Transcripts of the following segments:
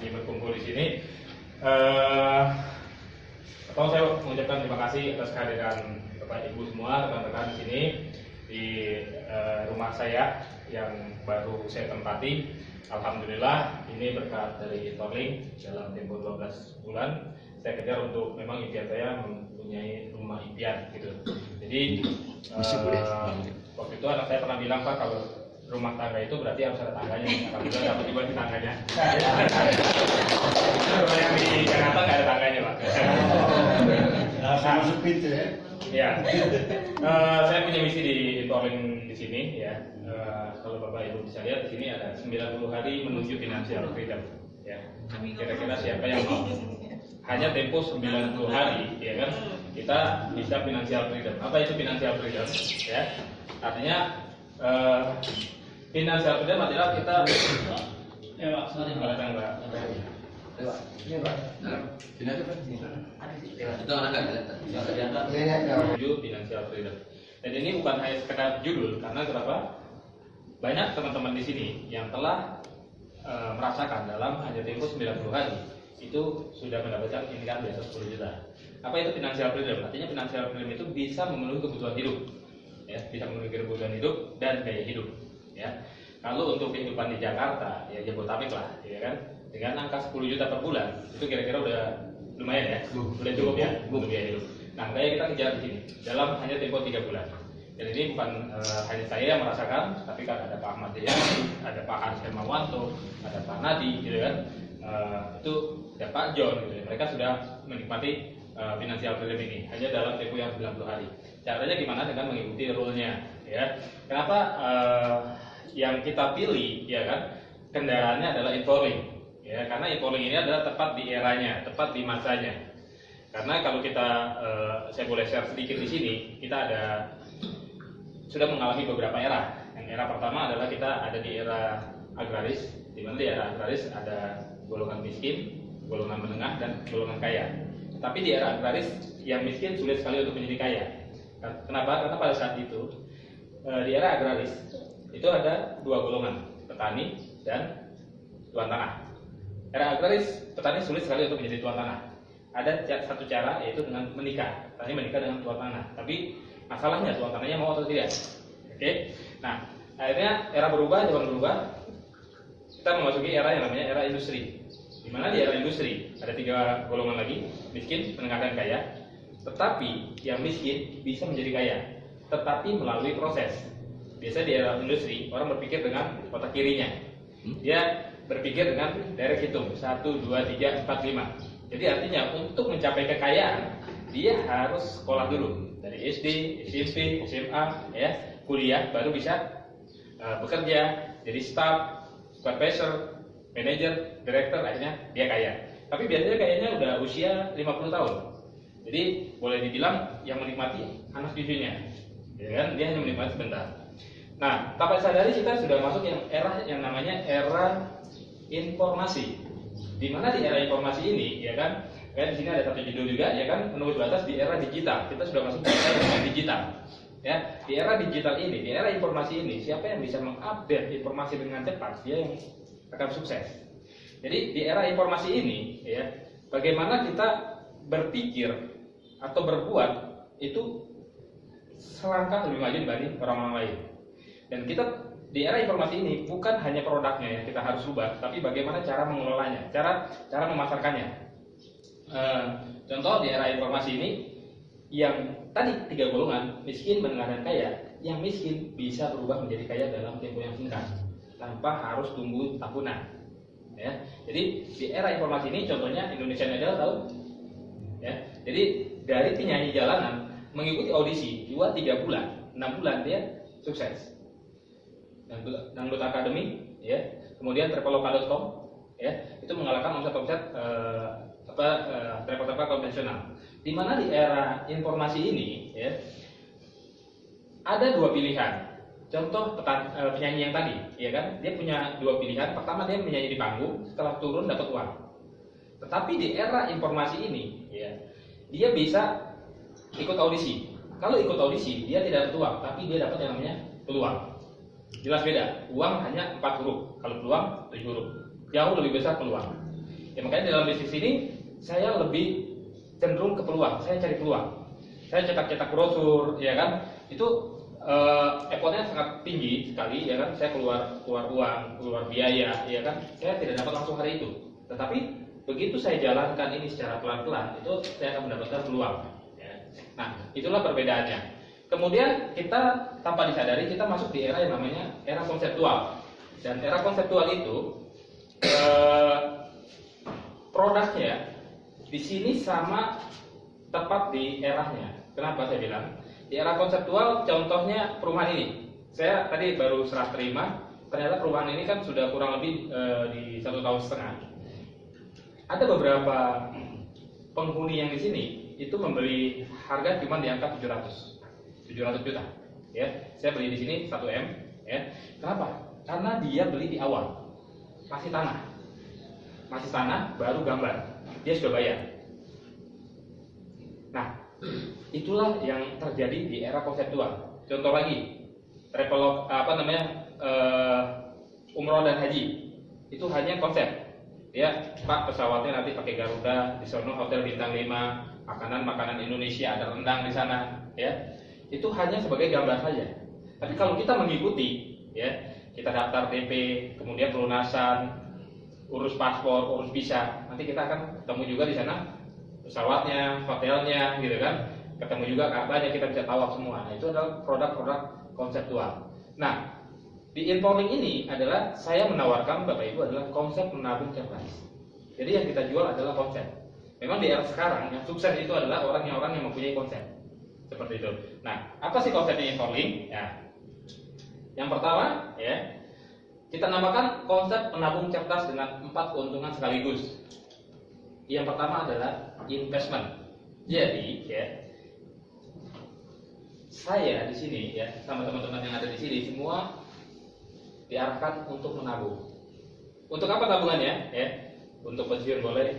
masih berkumpul di sini. Pertama saya mengucapkan terima kasih atas kehadiran Bapak Ibu semua, rekan-rekan di sini di rumah saya yang baru saya tempati. Alhamdulillah ini berkat dari Torlink dalam tempo 12 bulan saya kejar untuk memang impian saya mempunyai rumah impian gitu. Jadi waktu itu anak saya pernah bilang, Pak, kalau rumah tangga itu berarti harus ada tangganya. Alhamdulillah dapat juga di tangganya. Rumah yang di Jakarta nggak ada tangganya, Pak. Masuk pintu ya. Ya, saya punya misi di Torlink di sini ya. Kalau Bapak Ibu bisa lihat di sini ada 90 hari menuju financial freedom. Ya, kira-kira siapa yang mau? Hanya tempo 90 hari, ya kan? Kita bisa financial freedom. Apa itu financial freedom? Ya, artinya financial freedom adalah kita. Ya, Pak. Sorry, Pak. Itu anak financial freedom. Dan ini bukan hanya sekedar judul, karena kenapa? Banyak teman-teman di sini yang telah merasakan dalam hanya tempo 90 hari itu sudah mendapatkan income di atas 10 juta. Apa itu financial freedom? Artinya financial freedom itu bisa memenuhi kebutuhan hidup, ya, bisa memenuhi kebutuhan hidup dan gaya hidup. Ya, kalau untuk kehidupan di Jakarta, ya Jabodetabek lah, ya kan, dengan angka 10 juta per bulan itu kira-kira udah lumayan ya, udah cukup ya untuk gaya hidup. Nah, kayak kita kejar di sini dalam hanya tempo 3 bulan. Dan ini bukan hanya saya yang merasakan, tapi kan ada Pak Ahmad Yayani, ada Pak Hans Hermawanto, ada Pak Nadi, gitu kan, itu ada Pak John, gitu. Mereka sudah menikmati financial freedom ini hanya dalam tempo yang 90 hari. Caranya gimana? Dengan mengikuti rule-nya, ya. Kenapa yang kita pilih, ya kan, kendaraannya adalah e-tolling, ya, karena e-tolling ini adalah tepat di eranya, tepat di masanya. Karena kalau kita, saya boleh share sedikit di sini, kita sudah mengalami beberapa era. Yang era pertama adalah kita ada di era agraris, di mana di era agraris ada golongan miskin, golongan menengah, dan golongan kaya. Tapi di era agraris, yang miskin sulit sekali untuk menjadi kaya. Kenapa? Karena pada saat itu di era agraris itu ada dua golongan, petani dan tuan tanah. Era agraris, petani sulit sekali untuk menjadi tuan tanah. Ada satu cara, yaitu dengan menikah. Petani menikah dengan tuan tanah. Tapi masalahnya tuan tanahnya mau atau tidak. Oke. Nah, akhirnya era berubah, zaman berubah. Kita memasuki era yang namanya era industri. Di mana di era industri ada 3 golongan lagi, miskin, menengah, dan kaya. Tetapi yang miskin bisa menjadi kaya, tetapi melalui proses. Biasa di era industri orang berpikir dengan otak kirinya. Dia berpikir dengan direct hitung 1, 2, 3, 4, 5. Jadi artinya untuk mencapai kekayaan dia harus sekolah dulu dari SD, SMP, SMA, ya, kuliah, baru bisa bekerja jadi staff, supervisor, manager, director, akhirnya dia kaya. Tapi biasanya kayaknya udah usia 50 tahun. Jadi boleh dibilang yang menikmati anak cucunya, ya kan, dia hanya menikmati sebentar. Nah, tanpa sadari kita sudah masuk era yang namanya era informasi. Di mana di era informasi ini, ya kan, kayak di sini ada satu judul juga, ya kan, menembus batas di era digital. Kita sudah masuk di era digital. Ya, di era digital ini, di era informasi ini, siapa yang bisa mengupdate informasi dengan cepat, dia yang akan sukses. Jadi di era informasi ini, ya, bagaimana kita berpikir atau berbuat itu selangkah lebih maju dibanding orang-orang lain. Dan kita di era informasi ini bukan hanya produknya yang kita harus ubah, tapi bagaimana cara mengelolanya, cara memasarkannya. Contoh di era informasi ini, yang tadi 3 golongan, miskin, menengah, dan kaya, yang miskin bisa berubah menjadi kaya dalam tempo yang singkat tanpa harus tunggu tahunan. Ya, jadi di era informasi ini, contohnya Indonesian Idol, tahu? Ya, jadi dari penyanyi jalanan mengikuti audisi 2-3 bulan, 6 bulan dia sukses. Dangdut Academy, ya, kemudian traveloka.com, ya, itu mengalahkan omset travel konvensional. Di mana di era informasi ini, ya, ada 2 pilihan. Contoh penyanyi yang tadi, ya kan, dia punya 2 pilihan. Pertama, dia menyanyi di panggung, setelah turun dapat uang. Tetapi di era informasi ini, ya, dia bisa ikut audisi. Kalau ikut audisi, dia tidak dapat uang, tapi dia dapat yang namanya peluang. Jelas beda. Uang hanya 4 huruf, kalau peluang 7 huruf. Jauh lebih besar peluang. Ya makanya dalam bisnis ini saya lebih cenderung ke peluang, saya cari peluang. Saya cetak-cetak brosur, ya kan? Itu effortnya sangat tinggi sekali, ya kan? Saya keluar uang, keluar biaya, ya kan? Saya tidak dapat langsung hari itu. Tetapi begitu saya jalankan ini secara pelan-pelan, itu saya akan mendapatkan peluang. Ya. Nah, itulah perbedaannya. Kemudian kita tanpa disadari kita masuk di era yang namanya era konseptual. Dan era konseptual itu produknya di sini sama tepat di eranya. Kenapa saya bilang? Di era konseptual, contohnya perumahan ini. Saya tadi baru serah terima, ternyata perumahan ini kan sudah kurang lebih di 1,5 tahun. Ada beberapa penghuni yang di sini itu membeli harga cuma di angka 700 juta. Ya, saya beli di sini 1 M. Ya, kenapa? Karena dia beli di awal, masih tanah, baru gambar, dia sudah bayar. Nah, itulah yang terjadi di era konseptual. Contoh lagi, travel umroh dan haji itu hanya konsep. Ya, Pak, pesawatnya nanti pakai Garuda, di sono hotel bintang 5, makanan Indonesia, ada rendang di sana, ya. Itu hanya sebagai gambar saja. Tapi kalau kita mengikuti, ya, kita daftar DP, kemudian pelunasan, urus paspor, urus visa, nanti kita akan ketemu juga di sana pesawatnya, hotelnya, gitu kan. Ketemu juga katanya, kita bisa tawaf semua. Nah, itu adalah produk-produk konseptual. Nah, di Inforlink ini adalah saya menawarkan Bapak Ibu adalah konsep menabung cerdas. Jadi yang kita jual adalah konsep. Memang di era sekarang yang sukses itu adalah orang yang mempunyai konsep. Seperti itu. Nah, apa sih konsepnya Inforlink? Ya. Yang pertama, ya, kita namakan konsep menabung cerdas dengan 4 keuntungan sekaligus. Yang pertama adalah investment. Jadi, ya, saya di sini, ya, sama teman-teman yang ada di sini semua diarahkan untuk menabung. Untuk apa tabungannya? Ya, untuk pensiun boleh,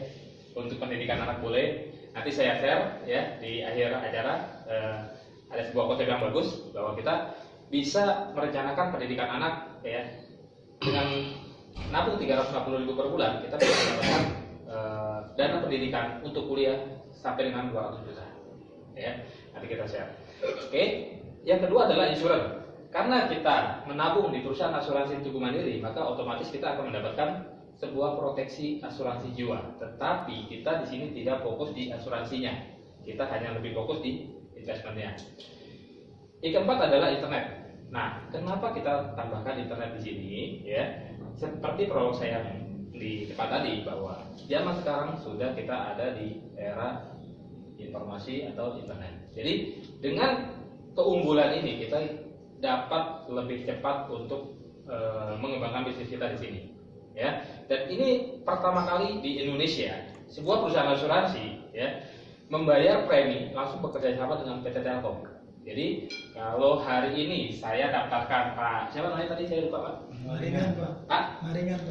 untuk pendidikan anak boleh. Nanti saya share, ya, di akhir acara ada sebuah konsep yang bagus bahwa kita bisa merencanakan pendidikan anak, ya, dengan nabung 350.000 per bulan. Kita bisa mendapatkan dana pendidikan untuk kuliah sampai dengan 200 juta. Ya, nanti kita share. Oke, yang kedua adalah insurance. Karena kita menabung di perusahaan asuransi Tugu Mandiri, maka otomatis kita akan mendapatkan sebuah proteksi asuransi jiwa. Tetapi kita di sini tidak fokus di asuransinya, kita hanya lebih fokus di investmentnya. Yang keempat adalah internet. Nah, kenapa kita tambahkan internet di sini? Ya, seperti prolog saya di depan tadi bahwa zaman sekarang sudah kita ada di era informasi atau internet. Jadi dengan keunggulan ini kita dapat lebih cepat untuk mengembangkan bisnis kita di sini, ya. Dan ini pertama kali di Indonesia sebuah perusahaan asuransi, ya, membayar premi langsung bekerja sama dengan PT Telkom. Jadi kalau hari ini saya daftarkan Pak, siapa namanya tadi saya lupa Pak? Maringan Pak.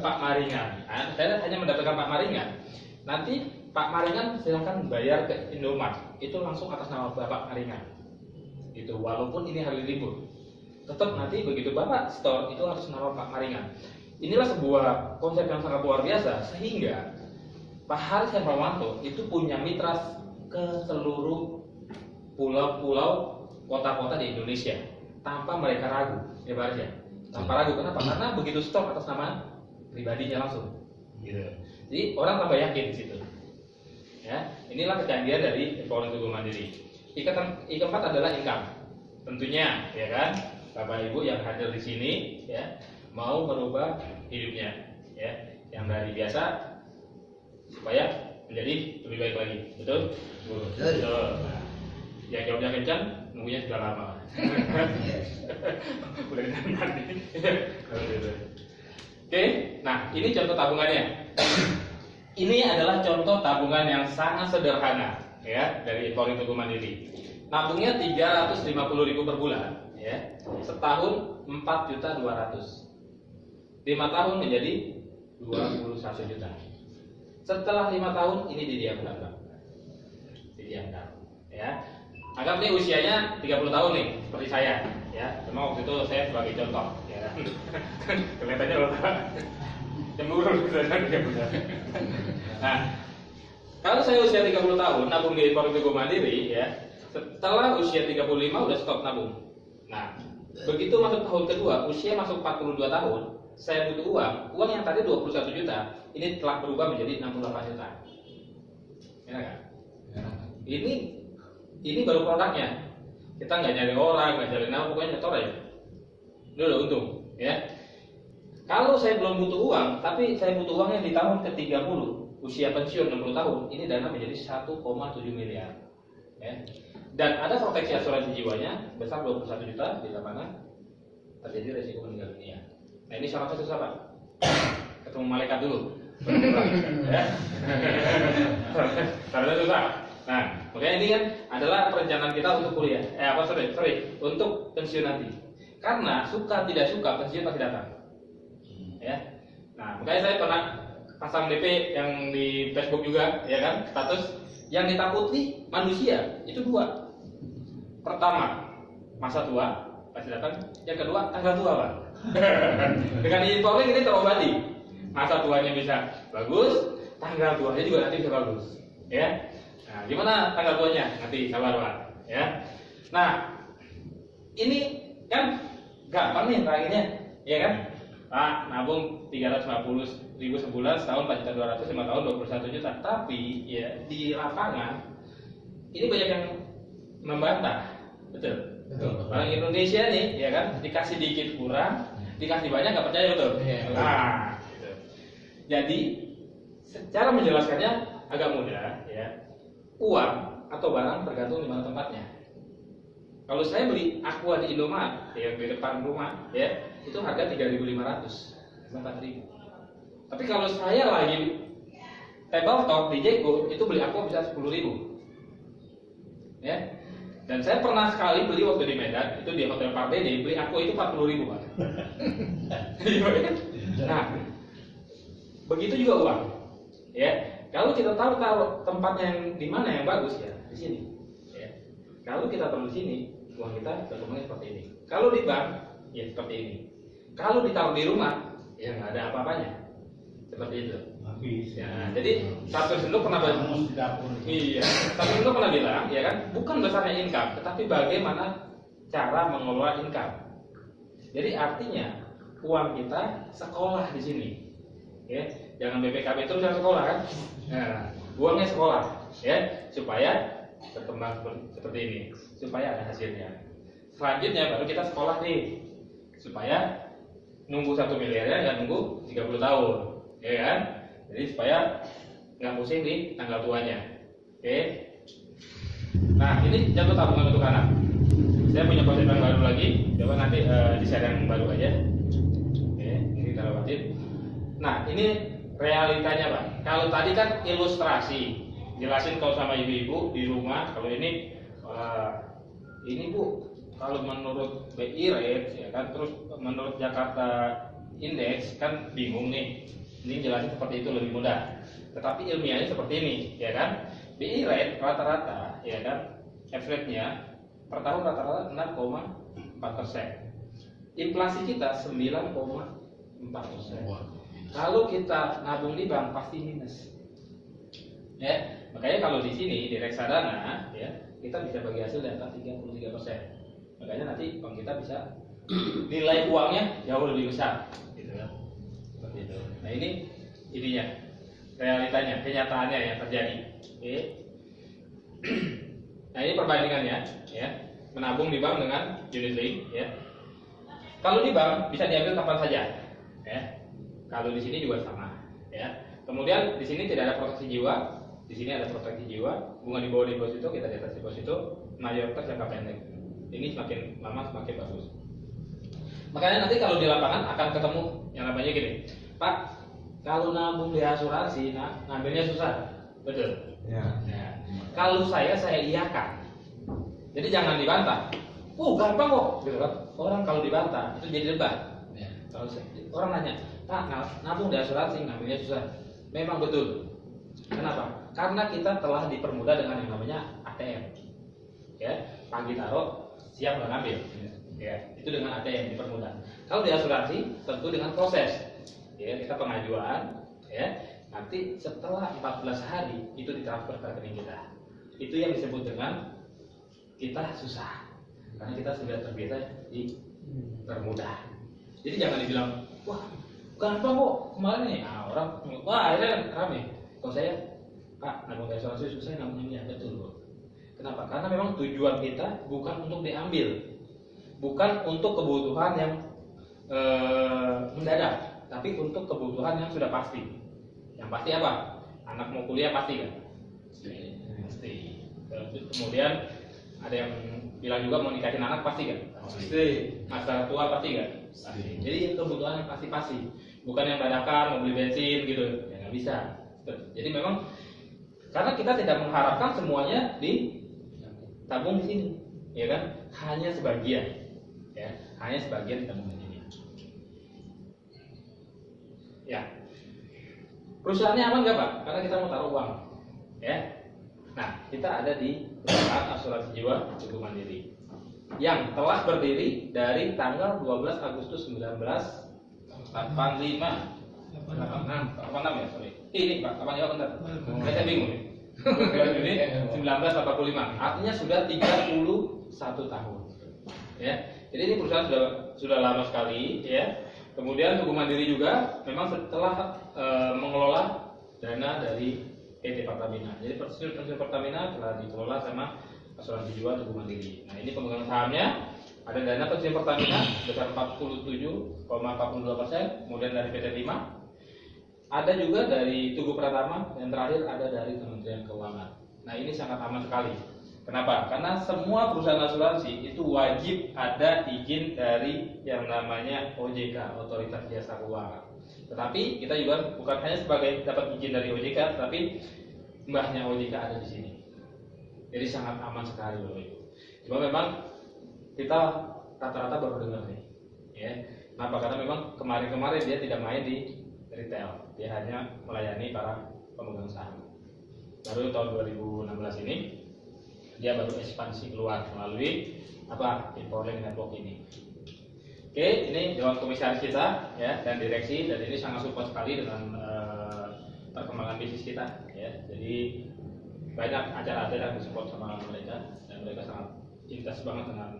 Pak Maringan. Nah, saya hanya mendaftarkan Pak Maringan. Nanti Pak Maringan silakan bayar ke Indomaret, itu langsung atas nama Bapak Maringan. Itu walaupun ini hari libur. Tetap nanti begitu Bapak store itu harus nama Pak Maringan. Inilah sebuah konsep yang sangat luar biasa sehingga Pak Haris Hermawanto itu punya mitra ke seluruh pulau-pulau, kota-kota di Indonesia tanpa mereka ragu, ya Pak Haris ya. Tanpa ragu, kenapa? Karena begitu store atas nama pribadinya langsung. Gitu. Jadi orang tambah yakin di situ. Ya, inilah kecanggihan dari Inforlink Tugu Mandiri. Yang keempat adalah income. Tentunya, ya kan? Bapak Ibu yang hadir di sini, ya, mau merubah hidupnya, ya, yang dari biasa supaya menjadi lebih baik lagi, betul? Betul. Nah, yang jawabnya kencang, nunggunya sudah lama. Udah nanti. Oke, nah ini contoh tabungannya. Ini adalah contoh tabungan yang sangat sederhana, ya, dari Inforlink Tugu Mandiri. Nabungnya 350.000 per bulan, ya. Setahun 4.200.000. 5 tahun menjadi 21 juta. Setelah 5 tahun ini didiamkan, Bang. Didiamkan, ya. Anggap nih usianya 30 tahun nih, seperti saya, ya. Cuma waktu itu saya sebagai contoh, ya. Kelihatannya Bapak Cemburu ya benar. Nah, kalau saya usia 30 tahun nabung di Portego Mandiri ya, setelah usia 35 udah stop nabung. Nah, begitu masuk tahun kedua, usia masuk 42 tahun, saya butuh uang yang tadi 21 juta, ini telah berubah menjadi 68 juta. Ya kan? Ini baru produknya. Kita nggak nyari orang, nggak nyari nama, pokoknya nyetor aja. Ini udah untung, ya. Kalau saya belum butuh uang, tapi saya butuh uangnya di tahun ke-30, usia pensiun 60 tahun, ini dana menjadi 1,7 miliar. Ya. Dan ada proteksi asuransi jiwanya besar 21 juta, bila mana terjadi resiko meninggal dunia. Nah, ini syaratnya susah, Pak. Ketemu malaikat dulu. Ya. Syaratnya susah. Nah, makanya ini kan adalah perencanaan kita untuk kuliah. Untuk pensiun nanti. Karena suka tidak suka pensiun pasti datang. Ya. Nah, makanya saya pernah pasang DP yang di Facebook juga, ya kan? Status yang ditakuti manusia itu dua. Pertama, masa tua pasti datang. Yang kedua, tanggal tua, Pak. Dengan informing ini terobati. Masa tuanya bisa bagus, tanggal tuanya juga nanti bisa bagus. Ya. Nah, gimana tanggal tuanya? Nanti sabar, Pak. Ya. Nah, ini kan gampang nih terakhirnya, ya kan? Pak, nabung 350.000 sebulan, setahun 4.200.000, 5 tahun 21 juta. Tapi ya di lapangan ini banyak yang membantah, betul. Orang Indonesia nih, ya kan, dikasih dikit kurang, dikasih banyak nggak percaya, betul. Nah, gitu. Jadi secara menjelaskannya agak mudah, ya. Uang atau barang tergantung di mana tempatnya. Kalau saya beli Aqua di Indomaret yang di depan rumah, ya, itu harga 3.500, 4.000. Tapi kalau saya lagi table top di Jeko, itu beli Aqua bisa 10.000. Ya. Dan saya pernah sekali beli waktu di Medan, itu di Hotel Pardede, beli Aqua itu 40.000, Pak. Nah, begitu juga uang. Ya. Kalau kita tahu tempatnya yang di mana yang bagus, ya di sini. Ya. Kalau kita taruh di sini, uang kita berkembangnya seperti ini. Kalau di bank, ya seperti ini. Kalau ditaruh di rumah, ya nggak ada apa-apanya. Seperti itu. Habis. Ya, jadi satu dulu pernah iya, satu dulu pernah bilang, ya kan, bukan besarnya income, tetapi bagaimana cara mengelola income. Jadi artinya uang kita sekolah di sini. Ya, jangan BPKB terus yang sekolah kan. Nah, uangnya sekolah, ya, supaya berkembang seperti ini, supaya ada hasilnya. Selanjutnya baru kita sekolah nih, supaya nunggu 1 miliarnya nggak nunggu 30 tahun, ya kan? Jadi supaya nggak pusing di tanggal tuanya. Oke. Nah, ini jatuh tabungan untuk anak. Saya punya konsep yang baru lagi, coba nanti di share yang baru aja. Oke, ini kita lewatin. Nah, ini realitanya, Pak. Kalau tadi kan ilustrasi, jelasin kalau sama ibu-ibu di rumah. Kalau ini Bu, kalau menurut BI rate, ya kan, terus menurut Jakarta Index kan bingung nih. Ini jelasin seperti itu lebih mudah. Tetapi ilmiahnya seperti ini, ya kan? BI rate rata-rata, ya kan, average-nya per tahun rata-rata 6,4%. Inflasi kita 9,4%. Kalau kita nabung di bank pasti minus. Ya, makanya kalau di sini di reksadana, ya, kita bisa bagi hasil di atas 33%. Makanya nanti bank kita bisa nilai uangnya jauh lebih besar, gitu kan? Seperti itu. Nah, ini ininya, realitanya, kenyataannya yang terjadi. Oke. Nah, ini perbandingannya, ya. Menabung di bank dengan unit link, ya. Kalau di bank bisa diambil kapan saja, ya. Kalau di sini juga sama, ya. Kemudian di sini tidak ada proteksi jiwa, di sini ada proteksi jiwa. Bunga di bawah deposito, kita di atas deposito, mayoritas jangka pendek. Ini semakin lama semakin bagus. Makanya nanti kalau di lapangan akan ketemu yang namanya gini, Pak, kalau nabung di asuransi, ngambilnya susah, betul? Ya. Nah, kalau saya iyakan. Jadi jangan dibantah. Gampang kok, gitu kan? Orang kalau dibantah itu jadi debat. Ya. Kalau orang nanya, Pak, nabung di asuransi ngambilnya susah. Memang betul. Kenapa? Karena kita telah dipermudah dengan yang namanya ATM. Ya, pagi taruh, siap ngambil. Ya, itu dengan ATM dipermudah. Kalau di asuransi tentu dengan proses. ya kita pengajuan, ya nanti setelah 14 hari itu ditransfer ke rekening kita. Itu yang disebut dengan kita susah, karena kita sudah terbiasa dipermudah. Jadi jangan dibilang, wah bukan apa kok kemarin nih, orang wah akhirnya rame. Kalau saya, Pak, nabung asuransi susah namanya, betul kok. Kenapa? Karena memang tujuan kita bukan untuk diambil, bukan untuk kebutuhan yang mendadak, tapi untuk kebutuhan yang sudah pasti. Yang pasti apa? Anak mau kuliah pasti kan? Pasti. Kemudian ada yang bilang juga mau nikahin anak pasti kan? Pasti. Masa tua pasti kan? Pasti. Jadi kebutuhan yang pasti-pasti, bukan yang dadakan mau beli bensin gitu, ya nggak bisa. Jadi memang karena kita tidak mengharapkan semuanya ditabung di sini, ya kan? Hanya sebagian, ya, hanya sebagian ditabung di sini. Ya, perusahaannya aman nggak Pak? Karena kita mau taruh uang, ya. Nah, kita ada di perusahaan asuransi jiwa Tugu Mandiri yang telah berdiri dari tanggal 12 Agustus 1985. 86 ya, sorry. Ini Pak, 85 bentar. Saya bingung nih. Juni 1985. Artinya sudah 31 tahun. Ya. Jadi ini perusahaan sudah lama sekali, ya. Kemudian Tugu Mandiri juga memang setelah mengelola dana dari PT Pertamina. Jadi pensiun Pertamina telah dikelola sama asuransi jiwa Tugu Mandiri. Nah, ini pemegang sahamnya ada dana pensiun Pertamina sebesar 47,42%, kemudian dari PT Timah. Ada juga dari Tugu Pratama, yang terakhir ada dari Kementerian Keuangan. Nah, ini sangat aman sekali. Kenapa? Karena semua perusahaan asuransi itu wajib ada izin dari yang namanya OJK, Otoritas Jasa Keuangan. Tetapi kita juga bukan hanya sebagai dapat izin dari OJK, tapi mbahnya OJK ada di sini. Jadi sangat aman sekali loh itu. Cuma memang kita rata-rata baru dengar nih, ya. Kenapa? Karena memang kemarin-kemarin dia tidak main di retail, dia hanya melayani para pemegang saham. Baru tahun 2016 ini dia baru ekspansi keluar melalui Inforlink Network ini. Oke, ini Dewan Komisaris kita, ya, dan direksi, dan ini sangat support sekali dengan perkembangan bisnis kita, ya. Jadi banyak acara-acara yang disupport sama mereka, dan mereka sangat intens banget dengan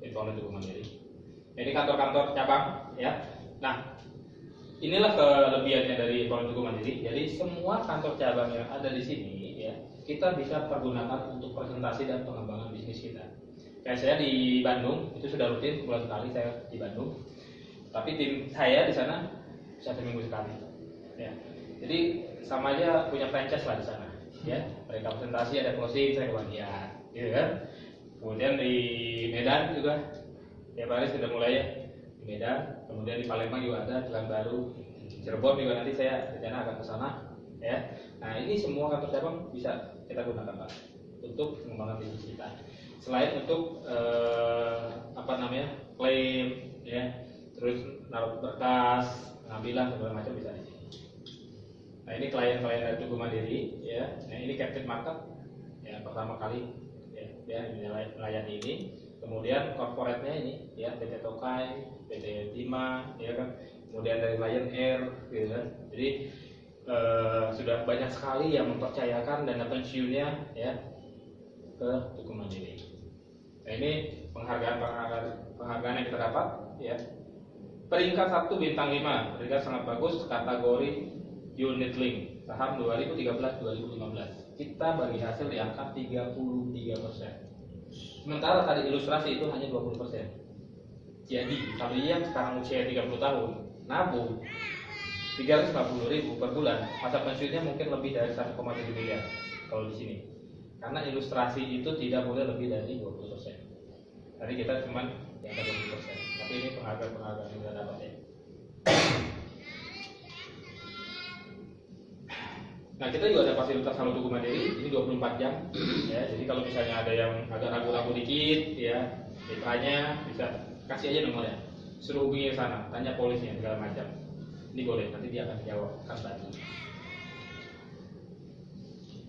Inforlink Tugu Mandiri. Ini kantor-kantor cabang, ya. Nah, inilah kelebihannya dari Inforlink Tugu Mandiri. Jadi semua kantor cabang yang ada di sini, ya, kita bisa pergunakan untuk presentasi dan pengembangan bisnis kita. Kayak saya di Bandung itu sudah rutin sebulan sekali saya di Bandung. Tapi tim saya di sana bisa seminggu sekali. Ya. Jadi sama aja punya franchise lah di sana. Ya, mereka presentasi ada closing saya kebagian, gitu kan. Kemudian di Medan juga tiap hari sudah mulai ya di Medan. Kemudian di Palembang juga ada Jalan Baru. Cirebon juga nanti saya rencana akan ke sana. Ya. Nah, ini semua kantor cabang bisa kita gunakan Pak untuk pengembangan bisnis kita. Selain untuk klaim, ya, terus naruh berkas, pengambilan segala macam bisa di sini. Nah, ini klien-klien dari Tugu Mandiri, ya. Nah, ini captive market, ya, pertama kali, ya, dia melayani ini. Kemudian corporate-nya ini, ya, PT Tokai, PT Timah, ya kan. Kemudian dari Lion Air, gitu kan. Jadi sudah banyak sekali yang mempercayakan dana pensiunnya, ya, ke Tugu Mandiri. Nah, ini penghargaan yang kita dapat, ya. Peringkat 1 bintang 5, peringkat sangat bagus kategori unit link saham 2013-2015. Kita bagi hasil di angka 33%. Sementara tadi ilustrasi itu hanya 20%. Jadi kalau yang sekarang usia 30 tahun nabung 350.000 per bulan, masa pensiunnya mungkin lebih dari 1,7 miliar kalau di sini. Karena ilustrasi itu tidak boleh lebih dari 20%. Tadi kita cuma di angka 20%. Tapi ini penghargaan yang kita dapat, ya. Nah, kita juga ada fasilitas Halo Tugu Mandiri, ini 24 jam, ya. Jadi kalau misalnya ada yang agak ragu-ragu dikit, ya, mitranya bisa kasih aja nomornya, suruh hubungi ke sana, tanya polisnya segala macam. Ini boleh, nanti dia akan jawab, akan bantu.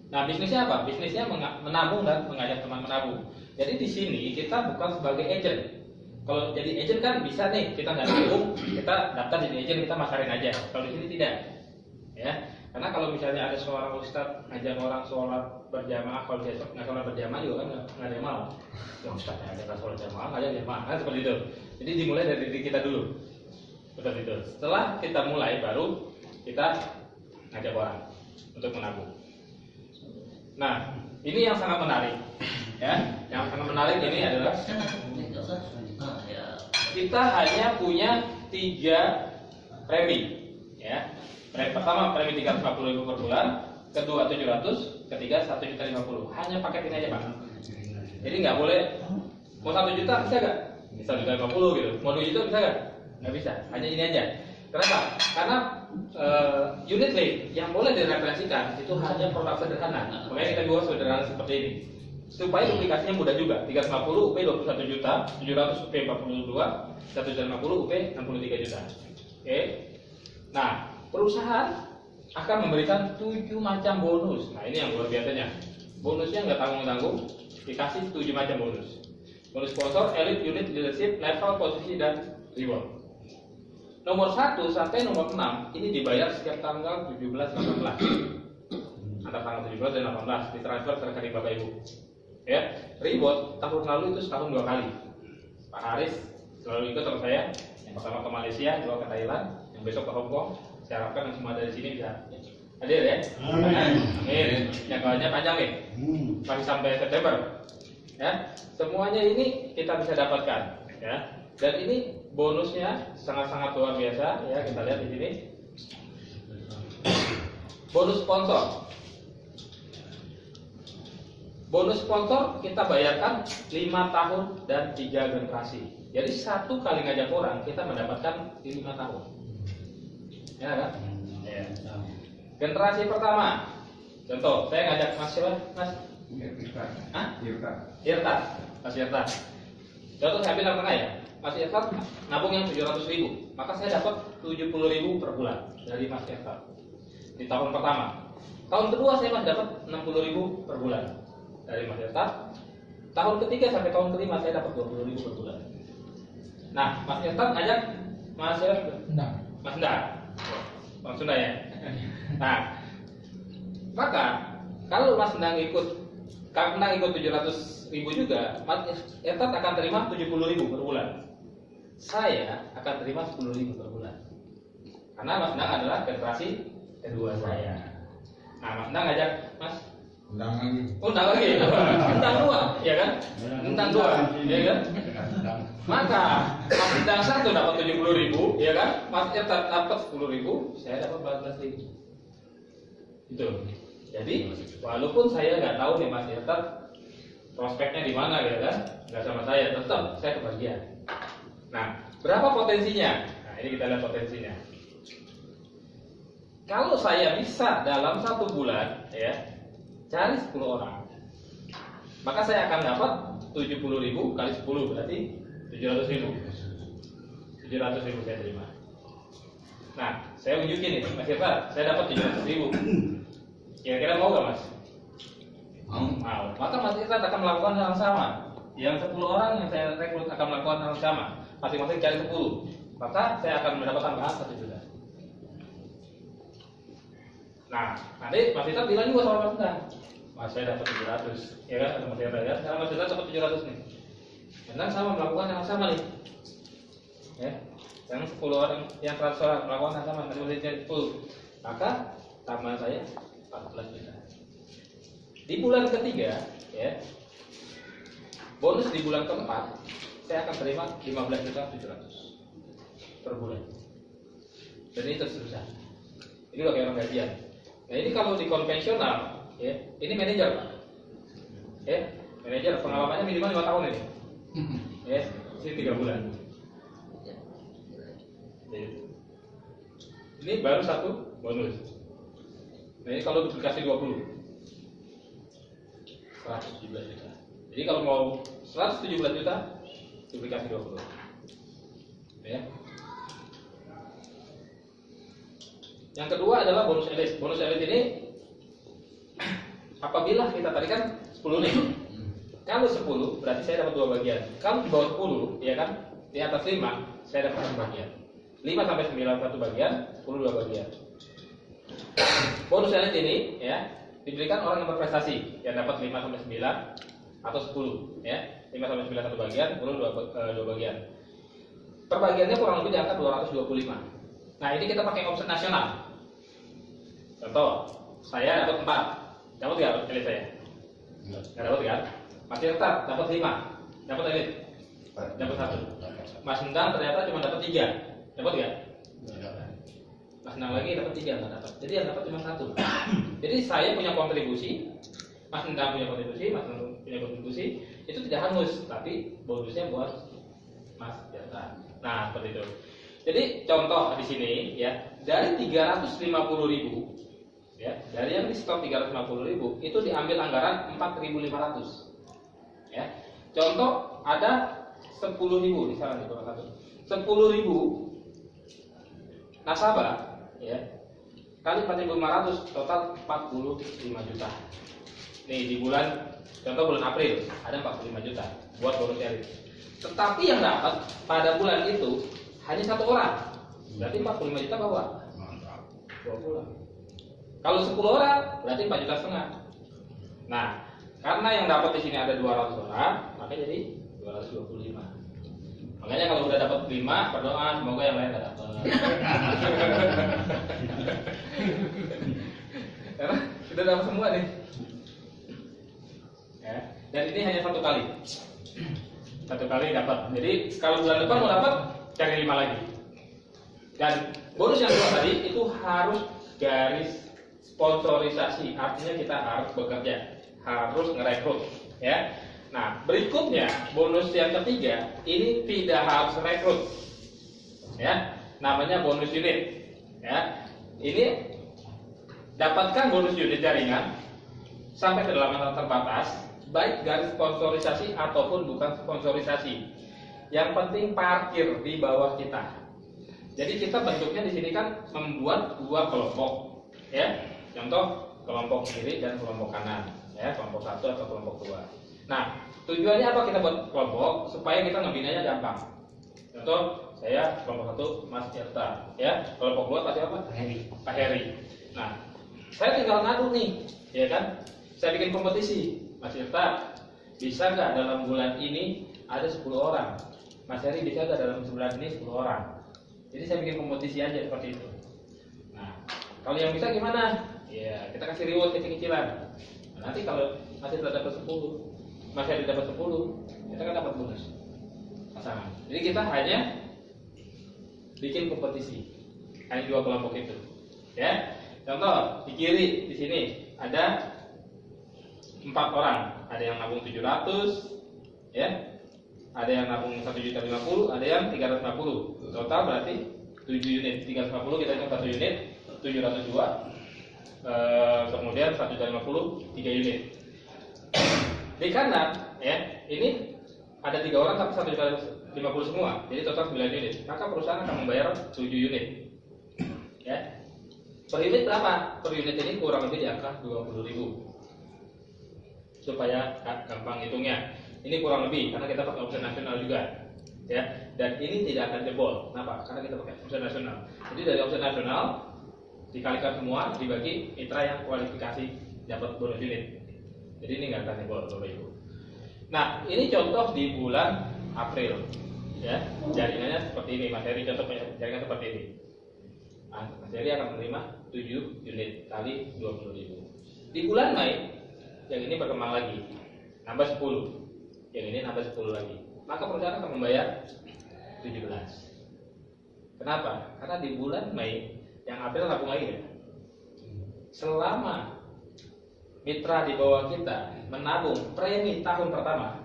Nah, bisnisnya apa? Bisnisnya menabung dan mengajak teman menabung. Jadi di sini kita bukan sebagai agent, Kalau jadi agent kan bisa nih, kita nggak nanggung, kita daftar jadi agent, kita masarin aja. Kalau di sini tidak, ya. Karena kalau misalnya ada seorang ustadz ngajak orang sholat berjamaah, kalau besok nggak sholat berjamaah juga kan nggak ada yang mau. Ya ustadz ngajak sholat berjamaah, ngajak jamaah, kan seperti itu. Jadi dimulai dari diri kita dulu, seperti itu. Setelah kita mulai, baru kita ngajak orang untuk menabung. Nah, ini yang sangat menarik, ya. Yang sangat menarik ini adalah kita hanya punya 3 premi, ya. Premi pertama premi 350.000 per bulan, kedua 700, ketiga 1.050.000. Hanya paket ini aja, Pak. Jadi nggak boleh mau 1 juta bisa nggak? Bisa 1.050 gitu. Mau 2 juta bisa nggak? Nggak bisa. Hanya ini aja. Kenapa? Karena unit link yang boleh direferensikan itu hanya produk sederhana. Makanya kita buat sederhana seperti ini. Supaya aplikasinya mudah juga. 350 UP 21 juta, 700 UP 42, 150 UP 63 juta. Oke. Nah, perusahaan akan memberikan 7 macam bonus. Nah, ini yang luar biasanya. Bonusnya nggak tanggung-tanggung, dikasih 7 macam bonus. Bonus sponsor, elite, unit, leadership, level, posisi, dan reward. Nomor 1 sampai nomor 6 ini dibayar setiap tanggal 17-18. Antara tanggal 17 dan 18 ditransfer ke rekening Bapak Ibu. Ya, reward tahun lalu itu setahun 2 kali. Pak Haris selalu ikut sama saya. Yang pertama ke Malaysia, kedua ke Thailand, yang besok ke Hong Kong. Saya harapkan semua dari sini bisa hadir ya. Amin. Yang kawannya panjang nih, masih sampai September. Ya, semuanya ini kita bisa dapatkan. Ya, dan ini bonusnya sangat-sangat luar biasa. Ya, kita lihat di sini. Bonus sponsor. Bonus sponsor kita bayarkan 5 tahun dan 3 generasi. Jadi 1 kali ngajak orang kita mendapatkan 5 tahun. Ya kan? Ya. Generasi pertama. Contoh, saya ngajak Mas siapa? Mas? Irta. Mas Irta. Contoh saya ambil tengah ya. Mas Irta nabung yang 700.000, maka saya dapat 70.000 per bulan dari Mas Irta. Di tahun pertama. Tahun kedua saya masih dapat 60.000 per bulan dari Mas Irta. Tahun ketiga sampai tahun kelima saya dapat 20.000 per bulan. Nah, Mas Irta ngajak Mas Mas Ndang. Bang Sunda ya. Nah, maka kalau Mas Ndang ikut 700.000 juga, Mas Irta akan terima 70.000 per bulan. Saya akan terima 10.000 per bulan. Karena Mas Ndang adalah generasi kedua saya. Nah, Mas Ndang ngajak Mas Undang lagi. Undang 2, ya kan? Undang 2, ya kan? Maka Mas Undang 1 dapat 70.000, ya kan? Mas Irta dapat 10.000, saya dapat 14.000. Itu. Jadi walaupun saya nggak tahu nih Mas Irta prospeknya di mana, ya kan? Nggak sama saya, tetap saya kebagian. Nah, berapa potensinya? Nah, ini kita lihat potensinya. Kalau saya bisa dalam 1 bulan, ya, cari 10 orang, maka saya akan dapat 70.000 kali 10 berarti 700.000. 700.000 saya terima. Nah, saya unjukin nih, Mas Irta, saya dapat 700.000. Kira-kira mau gak Mas? Mau. Maka Mas Irta akan melakukan hal yang sama. Yang 10 orang yang saya rekrut akan melakukan hal yang sama. Masing-masing cari 10. Maka saya akan mendapat tambahan 1 juta. Nah, nanti Mas Irta bilang juga sama Mas Ndang, Mas saya dapat 700, ya kan? Mas Irta ya, sekarang Mas Irta dapat 700 nih. Dan sama melakukan yang sama nih, ya. Yang 10 orang, yang 100 orang melakukan yang sama, masing-masing cari 10. Maka tambahan saya 14 juta. Di bulan ketiga, ya, bonus di bulan keempat, saya akan terima 15.700.000 per bulan. Dan ini terus-terusan. Ini loh kayak orang gajian. Nah, ini kalau di konvensional, ya, ini manajer, Pak. Ya, manajer pengalamannya minimal 5 tahun ini. Ya, sini 3 bulan. Jadi, ini baru 1 bonus. Nah, ini kalau duplikasi 20, 117 juta. Jadi kalau mau 117 juta, duplikasi 20. Ya. Yang kedua adalah bonus elit. Bonus elit ini apabila kita tadi kan 10 nih. Kalau 10 berarti saya dapat 2 bagian. Kalau di bawah 10, ya kan? di atas 5 saya dapat 1 bagian. 5 sampai 9 1 bagian, 10 2 bagian. Bonus elit ini ya diberikan orang yang berprestasi yang dapat 5 sampai 9 atau 10 ya. 5 sampai 9 1 bagian, 10 2 bagian. Perbagiannya kurang lebih di angka 225. Nah, ini kita pakai omset nasional. Contoh, saya dapat 4. Dapat enggak elit saya? Enggak dapat kan? Mas Tirta dapat 5. Dapat elit? Dapat 1. Mas Endang ternyata cuma dapat 3. Dapat enggak? Mas Endang lagi dapat 3, enggak dapat. Jadi yang dapat cuma 1. Jadi saya punya kontribusi, Mas Endang punya kontribusi, Mas Endang punya kontribusi, itu tidak hangus, tapi bonusnya buat Mas Tirta. Nah, seperti itu. Jadi contoh di sini ya, dari 350.000 ya, dari yang di stok 350.000 itu diambil anggaran 4.500. Ya. Contoh ada 10.000 di sana di bawah 1. 10.000 nasabah ya. Kali 4.500 total 45 juta. Nih di bulan contoh bulan April ada 45 juta buat bonus elit. Tetapi yang dapat pada bulan itu hanya 1 orang. Berarti 45 juta bawa. Bawa pulang. Kalau 10 orang berarti 4,5 juta. Nah, karena yang dapat di sini ada 200 orang, maka jadi 225. Makanya kalau udah dapat 5, berdoa semoga yang lain dapat. Karena sudah dapat semua nih. Ya, dan ini hanya 1 kali. 1 kali dapat. Jadi kalau bulan depan mau dapat cari 5 lagi. Dan bonus yang 2 tadi itu harus garis sponsorisasi, artinya kita harus bekerja, harus ngerekrut, ya. Nah, berikutnya bonus yang ketiga ini tidak harus rekrut, ya. Namanya bonus unit, ya. Ini dapatkan bonus unit jaringan sampai kedalaman terbatas, baik garis sponsorisasi ataupun bukan sponsorisasi. Yang penting parkir di bawah kita. Jadi kita bentuknya di sini kan membuat 2 kelompok, ya. Contoh kelompok kiri dan kelompok kanan, ya, kelompok 1 atau kelompok 2. Nah, tujuannya apa kita buat kelompok supaya kita ngebinanya gampang. Contoh saya kelompok 1 Mas Tirta, ya. Kelompok 2 pasti apa? Pak Heri. Nah, saya tinggal ngadu nih, ya kan? Saya bikin kompetisi. Mas Tirta bisa nggak dalam bulan ini ada 10 orang? Mas Heri bisa nggak dalam sebulan ini 10 orang? Jadi saya bikin kompetisi aja seperti itu. Nah, kalau yang bisa gimana? Ya, kita kasih reward kecil-kecilan. Nah, nanti kalau masih dapat 10, masih ada dapat 10, kita kan dapat bonus pasangan. Jadi kita hanya bikin kompetisi. Hanya 2 kelompok itu. Ya. Contoh di kiri di sini ada 4 orang. Ada yang nabung 700, ya. Ada yang nabung 1.050.000, ada yang 350. Total berarti 7 unit. 350 kita hitung 1 unit, 702. Kemudian 1.050 3 unit. Di kanan ya, ini ada 3 orang tapi 1.050 semua. Jadi total 9 unit. Maka perusahaan akan membayar 7 unit. Ya. Per unit berapa? Per unit ini kurang lebih di angka 20.000. Supaya gampang hitungnya. Ini kurang lebih karena kita pakai omset nasional juga. Ya. Dan ini tidak akan jebol. Kenapa? Karena kita pakai omset nasional. Jadi dari omset nasional dikalikan semua dibagi mitra yang kualifikasi dapat bonus unit. Jadi ini nggak akan jebol Bapak Ibu. Nah, ini contoh di bulan April. Ya, jaringannya seperti ini. Mas Heri contoh jaringan seperti ini. Mas Heri akan menerima 7 unit kali 20.000. Di bulan Mei, yang ini berkembang lagi, nambah 10. Yang ini nambah 10 lagi. Maka perusahaan akan membayar 17. Kenapa? Karena di bulan Mei, yang April nabung lagi ya. Selama mitra di bawah kita menabung premi tahun pertama,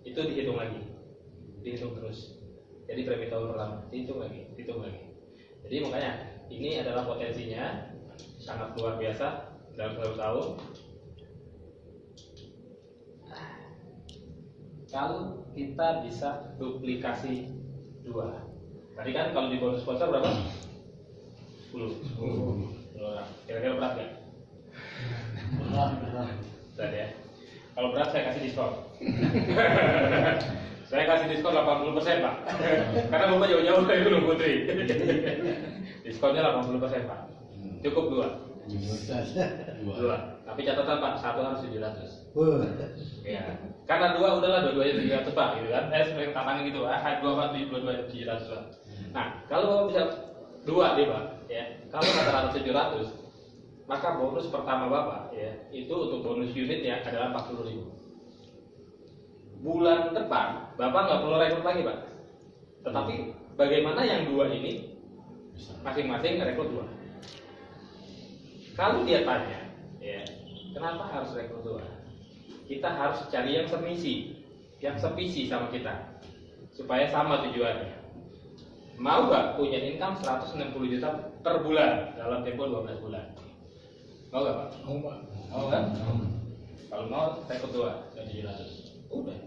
itu dihitung lagi, dihitung terus. Jadi premi tahun pertama dihitung lagi, dihitung lagi. Jadi makanya ini adalah potensinya sangat luar biasa dalam 1 tahun. Kalau kita bisa duplikasi 2. Tadi kan kalau di bonus sponsor berapa? 10 orang. Kira-kira berat nggak? Berat ya. Kalau berat saya kasih diskon. Saya kasih diskon 80% Pak. Karena Bapak jauh-jauh dari Gunung Putri. Diskonnya 80% Pak. Cukup 2. Dua. Tapi catatan Pak, satu harus 700. Ya. Karena 2 udahlah, dua-duanya 300 Pak, gitu kan. Saya sering tantangin gitu, 2 Pak, 2 700 Pak. Nah, kalau Bapak bisa 2 deh Pak, ya. Kalau rata-rata 700, maka bonus pertama Bapak ya, itu untuk bonus unitnya adalah 40.000. Bulan depan Bapak nggak perlu rekrut lagi Pak. Tetapi bagaimana yang 2 ini masing-masing rekrut 2. Kalau dia tanya, ya, kenapa harus rekrut 2? Kita harus cari yang semisi, yang sevisi sama kita, supaya sama tujuannya. Mau nggak punya income 160 juta per bulan dalam tempo 12 bulan? Mau nggak Pak? Mau Pak. Mau kan? Kalau mau rekrut 2 dan 700. Udah.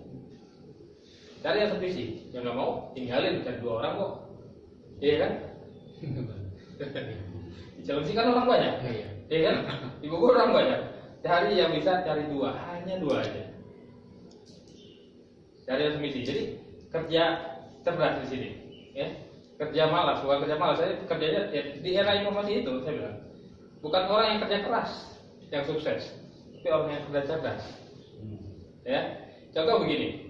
Cari yang sevisi, yang nggak mau tinggalin, cari 2 orang kok. Iya kan? Di Cilengsi kan orang banyak. Iya kan? Di Bogor orang banyak. Cari yang bisa, cari 2, hanya 2 aja. Cari yang semisi. Jadi kerja cerdas di sini, ya. Kerja malas, bukan kerja malas. Saya kerjanya ya, di era informasi itu, saya bilang. Bukan orang yang kerja keras yang sukses, tapi orang yang kerja cerdas. Ya. Contoh begini.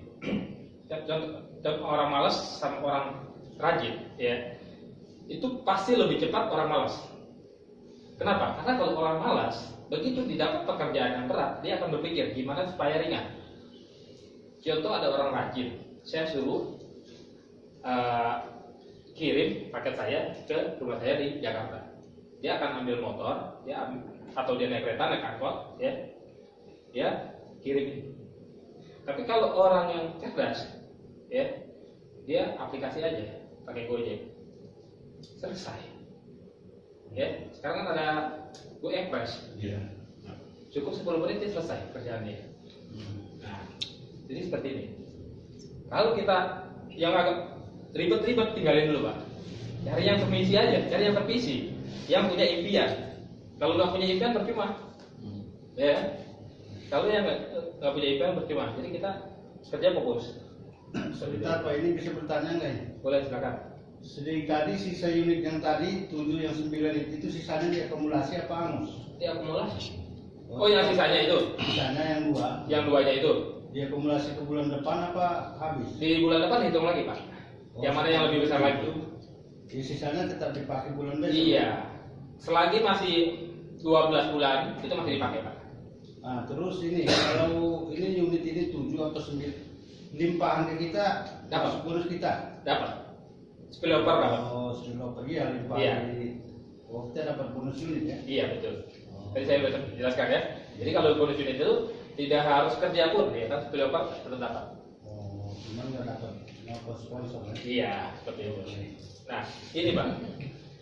Contoh orang malas sama orang rajin, ya. Itu pasti lebih cepat orang malas. Kenapa? Karena kalau orang malas, begitu didapat pekerjaan yang berat, dia akan berpikir gimana supaya ringan. Contoh ada orang rajin, saya suruh kirim paket saya ke rumah saya di Jakarta. Dia akan ambil motor, atau dia naik kereta, naik angkot, ya, dia kirim. Tapi kalau orang yang cerdas, ya, dia aplikasi aja, pakai Gojek, selesai. Ya, sekarang kan ada GoExpress. Iya. Cukup 10 menit dia selesai kerjaannya. Nah, jadi seperti ini. Kalau kita yang agak ribet-ribet tinggalin dulu Pak. Cari yang semisi aja, cari yang tervisi, yang punya impian. Kalau nggak punya impian percuma. Ya. Kalau yang nggak punya impian percuma. Jadi kita kerja fokus. Sebentar Pak, ini bisa bertanya nggak ya? Boleh silakan. Sedih tadi sisa unit yang tadi 7 yang 9 itu sisanya diakumulasi apa angus? Diakumulasi. Oh, yang sisanya itu? Sisanya yang 2. Yang 2-nya itu? Diakumulasi ke bulan depan apa habis? Di bulan depan hitung lagi Pak. Yang mana yang lebih besar lagi? Di sisanya tetap dipakai bulan besok. Iya. Selagi masih 12 bulan itu masih dipakai Pak. Nah, terus ini kalau ini unit ini 7 atau 9 limpahan ke kita, Dapat. bonus kita. Dapat. Spillover dapat. Oh, spillover iya limpahan Iya. Oh, kita dapat bonus unit ya. Iya betul. Tadi saya sudah jelaskan ya. Jadi kalau bonus unit itu tidak harus kerja pun, ya kan spillover tetap dapat. Oh, cuman nggak dapat sponsor ya. Iya seperti itu. Nah ini Pak,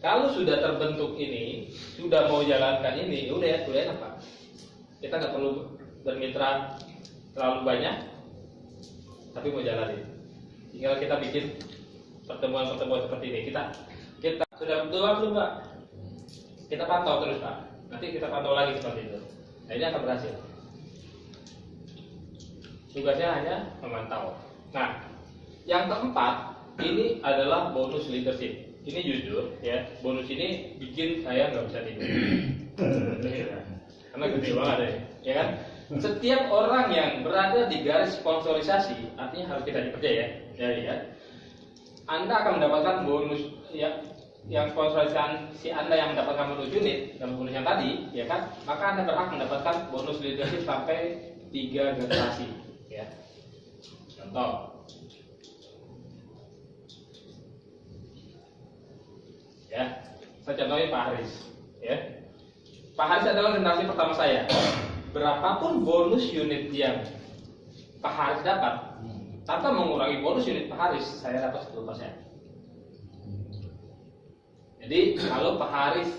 kalau sudah terbentuk ini, sudah mau jalankan ini, udah enak Pak. Kita nggak perlu bermitra terlalu banyak, tapi mau jalanin. Tinggal kita bikin pertemuan-pertemuan seperti ini. Kita sudah betul belum Pak? Kita pantau terus Pak. Nanti kita pantau lagi seperti itu. Nah ini akan berhasil. Tugasnya hanya memantau. Nah, yang keempat ini adalah bonus leadership. Ini jujur ya, bonus ini bikin saya nggak bisa tidur. Karena gede banget ya kan? Setiap orang yang berada di garis sponsorisasi, artinya harus kita kerja ya. Jadi ya, Anda akan mendapatkan bonus yang sponsorisasi Anda yang mendapatkan bonus unit dan bonus yang tadi, ya kan? Maka Anda berhak mendapatkan bonus leadership sampai 3 generasi, ya. Contoh, ya, saya contohin Pak Haris, ya. Pak Haris adalah generasi pertama saya. Berapapun bonus unit yang Pak Haris dapat, tanpa mengurangi bonus unit Pak Haris, saya dapat 10%. Jadi kalau Pak Haris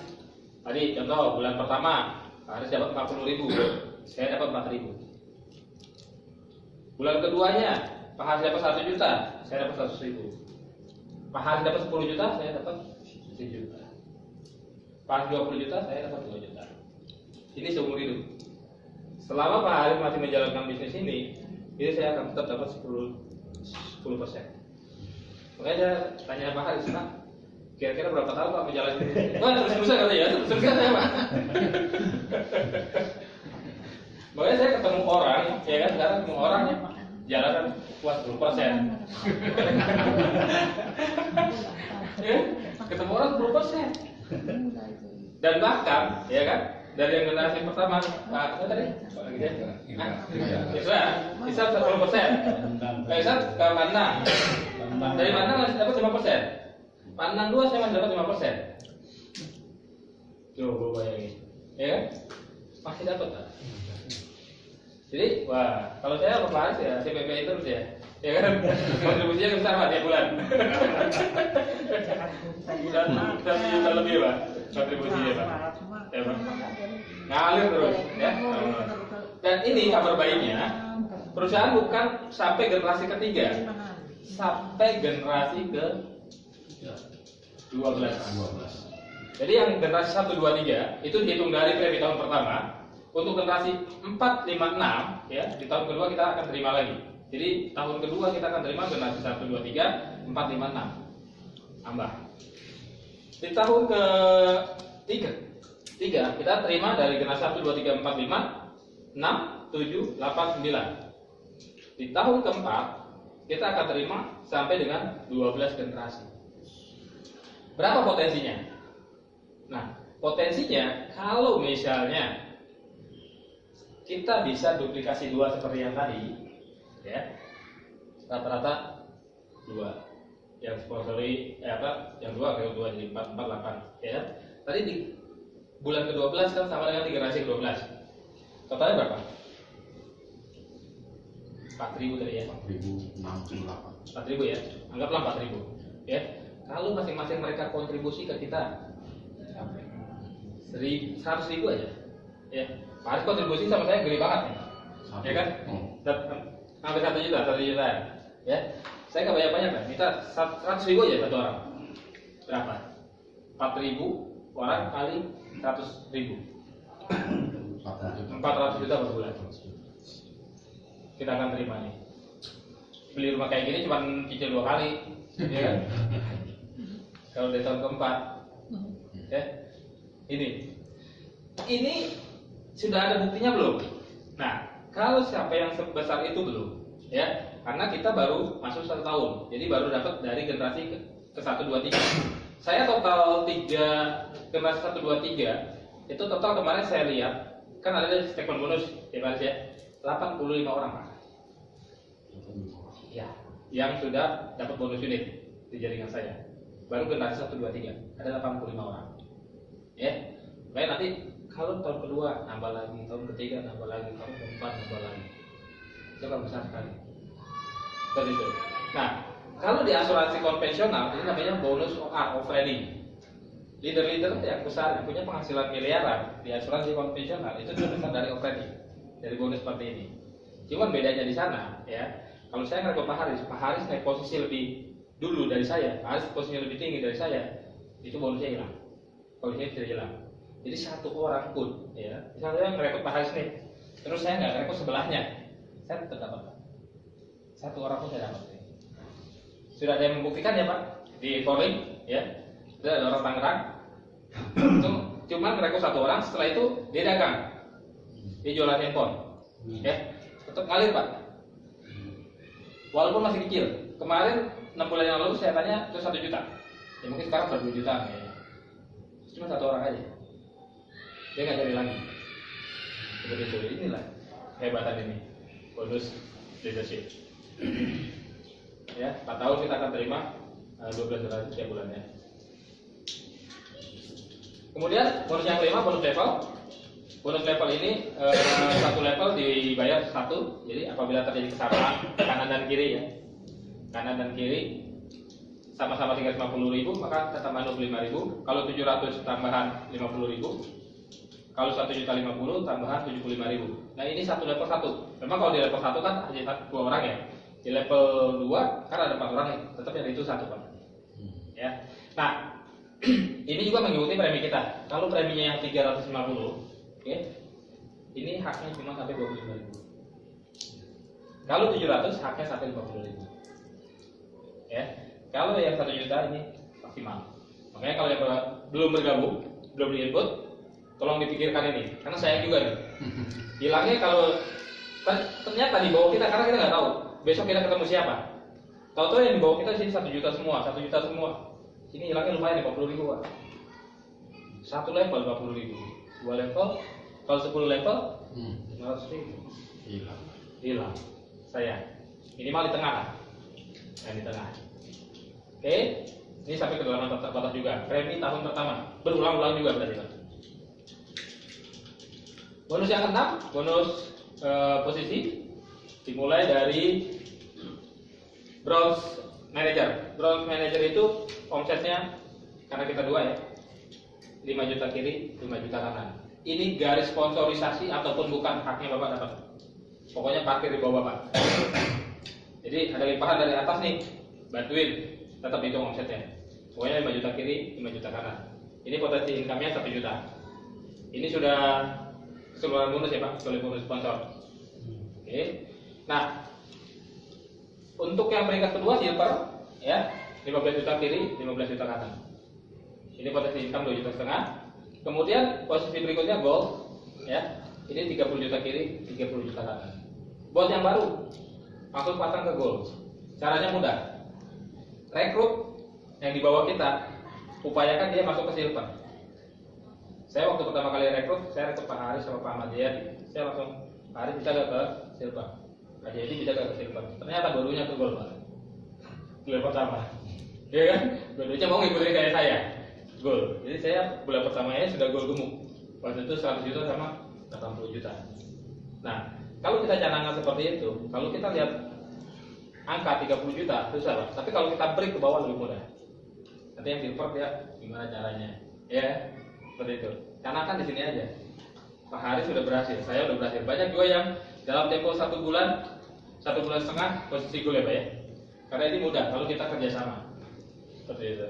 tadi contoh bulan pertama Pak Haris dapat 40.000, saya dapat 4.000. Bulan keduanya Pak Haris dapat 1 juta, saya dapat 100.000. Pak Haris dapat 10 juta, saya dapat 1 juta. Pak Haris 20 juta, saya dapat 2 juta. Ini seumur hidup. Selama Pak Haris masih menjalankan bisnis ini saya akan tetap dapat 10 10%. Makanya saya tanya Pak Haris, Pak, kira-kira berapa tahun Pak menjalani ini? Wah, terus-terusan kata ya, terus-terusan saya Pak. Makanya saya ketemu orang, ya kan, sekarang ketemu orang jalanan puas 10%. Ya, ketemu orang 10%. Dan bahkan, ya kan, dari yang generasi pertama, apa tadi? Isa 10%. Isa ke Panang. Dari Panang masih dapat 5%. Panang 2 saya masih dapat 5%. Coba bayangin, ya kan? Masih dapat kan? Jadi, wah, kalau saya lepas ya CPP terus ya, ya kan? Kontribusinya besar Pak tiap bulan. Dan 1 juta lebih Pak kontribusinya Pak. Ya Pak. Ngalir terus, ya. Dan ini kabar baiknya, perusahaan bukan sampai generasi ketiga, sampai generasi ke 12. Jadi yang generasi 1, 2, 3 itu dihitung dari premi tahun pertama. Untuk generasi 4, 5, 6 ya, di tahun kedua kita akan terima lagi. Jadi tahun kedua kita akan terima generasi 1, 2, 3, 4, 5, 6 tambah. Di tahun ke 3 kita terima dari generasi 1, 2, 3, 4, 5, 6, 7, 8, 9. Di tahun keempat kita akan terima sampai dengan 12 generasi. Berapa potensinya? Nah, potensinya kalau misalnya kita bisa duplikasi 2 seperti yang tadi, ya, rata-rata 2, yang sponsori, yang 2 kayak 2 jadi 4, 4, 8, ya. Tadi di bulan ke-12 kan sama dengan di generasi ke-12. Totalnya berapa? 4.000 tadi ya. 4.068. 4.000 ya. Anggaplah 4.000. Ya. Kalau masing-masing mereka kontribusi ke kita 100.000 aja. Ya. Pak Haris kontribusi sama saya gede banget nih. Ya kan? Hampir 1 juta, 1 juta. Ya. Saya nggak banyak-banyak kan. Kita 100.000 aja satu orang. Berapa? 4.000 orang kali 100.000. 400 juta per bulan. Kita akan terima nih. Beli rumah kayak gini cuma cicil 2 kali, ya kan? Kalau di tahun keempat, ya, ini sudah ada buktinya belum? Nah, kalau siapa yang sebesar itu belum, ya, karena kita baru masuk 1 tahun, jadi baru dapat dari generasi ke 1, 2, 3. Saya total 3 generasi 1, 2, 3 itu total kemarin saya lihat kan ada statement bonus ya Pak ya, 85 orang Pak. Ya, yang sudah dapat bonus unit di jaringan saya. Baru generasi 1, 2, 3 ada 85 orang. Ya, baik nanti kalau tahun kedua nambah lagi, tahun ketiga nambah lagi, tahun keempat nambah lagi. Itu kan besar sekali. Seperti itu. Nah, kalau di asuransi konvensional ini namanya bonus offering. Leader-leader yang besar yang punya penghasilan miliaran di asuransi konvensional itu lebih besar dari offering, dari bonus seperti ini. Cuman bedanya di sana, ya. Kalau saya ngerekrut Pak Haris naik posisi lebih dulu dari saya, Pak Haris posisinya lebih tinggi dari saya, itu bonusnya hilang. Bonusnya tidak hilang. Jadi 1 orang pun, ya, misalnya saya ngerekrut Pak Haris nih, terus saya nggak ngerekrut sebelahnya, saya tetap dapat. 1 orang pun saya dapat. Sudah ada yang membuktikan ya Pak di polling, ya, sudah ada orang Tangerang, itu cuma ngerekrut 1 orang, setelah itu dia dagang, dia jualan handphone, ya, tetap ngalir Pak. Walaupun masih kecil, kemarin 6 bulan yang lalu saya tanya itu 1 juta, ya mungkin sekarang sudah 2 juta, ya. Cuma 1 orang aja. Dia nggak cari lagi. Seperti itu. Inilah kehebatan ini bonus leadership. Ya, 4 tahun kita akan terima 12 generasi setiap bulannya. Kemudian bonus yang kelima, bonus level. Bonus level ini 1 level dibayar 1. Jadi apabila terjadi kesamaan kanan dan kiri, ya, kanan dan kiri sama-sama 350.000, maka tambahan 25.000. Kalau 700 tambahan 50.000. Kalau 1.050.000 tambahan 75.000. Nah ini 1 level 1. Memang kalau di level 1 kan hanya 2 orang ya. Di level 2 kan ada 4 orang nih. Tetap yang itu 1 Pak. Ya. Nah ini juga mengikuti premi kita. Kalau preminya yang 350, oke, ini haknya cuma sampai 25.000. Kalau 700 haknya sampai 50.000. Ya, kalau yang 1 juta ini maksimal. Makanya kalau yang belum bergabung, belum di-input, tolong dipikirkan ini, karena saya juga nih. Hilangnya kalau ternyata di bawah kita, karena kita nggak tahu besok kita ketemu siapa. Tahu-tahu yang di bawah kita sini 1 juta semua, 1 juta semua. Ini hilangnya lumayan 50.000 Pak. Satu level 50.000, 2 level, kalau 10 level 500.000 hilang. Saya minimal di tengah lah, di tengah. Oke, ini sampai kedalaman terbatas juga. Premi tahun pertama berulang-ulang juga berarti Pak. Bonus yang keenam, bonus posisi dimulai dari bronze manager. Bronze manager itu omsetnya, karena kita dua ya, 5 juta kiri, 5 juta kanan. Ini garis sponsorisasi ataupun bukan, haknya Bapak dapat. Pokoknya parkir di bawah Bapak. Jadi ada limpahan dari atas nih, bantuin, tetap hitung omsetnya. Pokoknya 5 juta kiri, 5 juta kanan. Ini potensi income-nya 1 juta. Ini sudah keseluruhan bonus ya Pak, keseluruhan bonus sponsor. Oke. Nah, untuk yang peringkat kedua silver ya, 15 juta kiri, 15 juta kanan. Ini potensi income 2,5 juta. Kemudian posisi berikutnya gold ya. Ini 30 juta kiri, 30 juta kanan. Buat yang baru, langsung pasang ke gold. Caranya mudah. Rekrut yang di bawah kita, upayakan dia masuk ke silver. Saya waktu pertama kali rekrut Pak Haris sama Pak Ahmad Jayadi. Saya langsung, Pak Haris bisa gak ke silver? Pak Jayadi bisa gak ke silver? Ternyata barunya ke gold Pak. Bulan pertama, ya kan? Barunya mau ngikutin kayak saya, gold. Jadi saya bulan pertamanya sudah gold gemuk. Waktu itu 100 juta sama 80 juta. Nah, kalau kita canangkan seperti itu, kalau kita lihat angka 30 juta susah Pak. Tapi kalau kita break ke bawah lebih mudah. Nanti yang silver dia gimana caranya? Ya, seperti itu. Canangkan di sini aja. Pak Haris sudah berhasil, saya sudah berhasil. Banyak juga yang dalam tempo 1 bulan, 1 bulan setengah posisi gold ya Pak ya. Karena ini mudah kalau kita kerjasama. Seperti itu.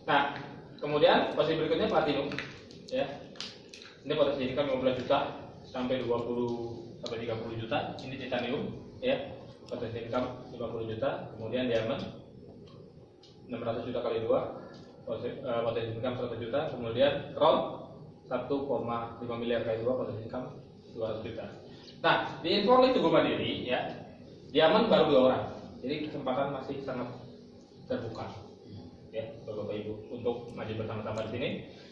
Nah, kemudian posisi berikutnya platinum, ya. Ini potensi income 15 juta sampai 20 sampai 30 juta. Ini titanium, ya. Potensi income 50 juta. Kemudian diamond 600 juta kali 2, potensi income 100 juta. Kemudian round 1,5 miliar kali 2, potensi income 200 juta. Nah, di Informal itu gue mandiri, ya. Diamond baru 2 orang, jadi kesempatan masih sangat terbuka, ya, Bapak Ibu, untuk maju bersama-sama di sini.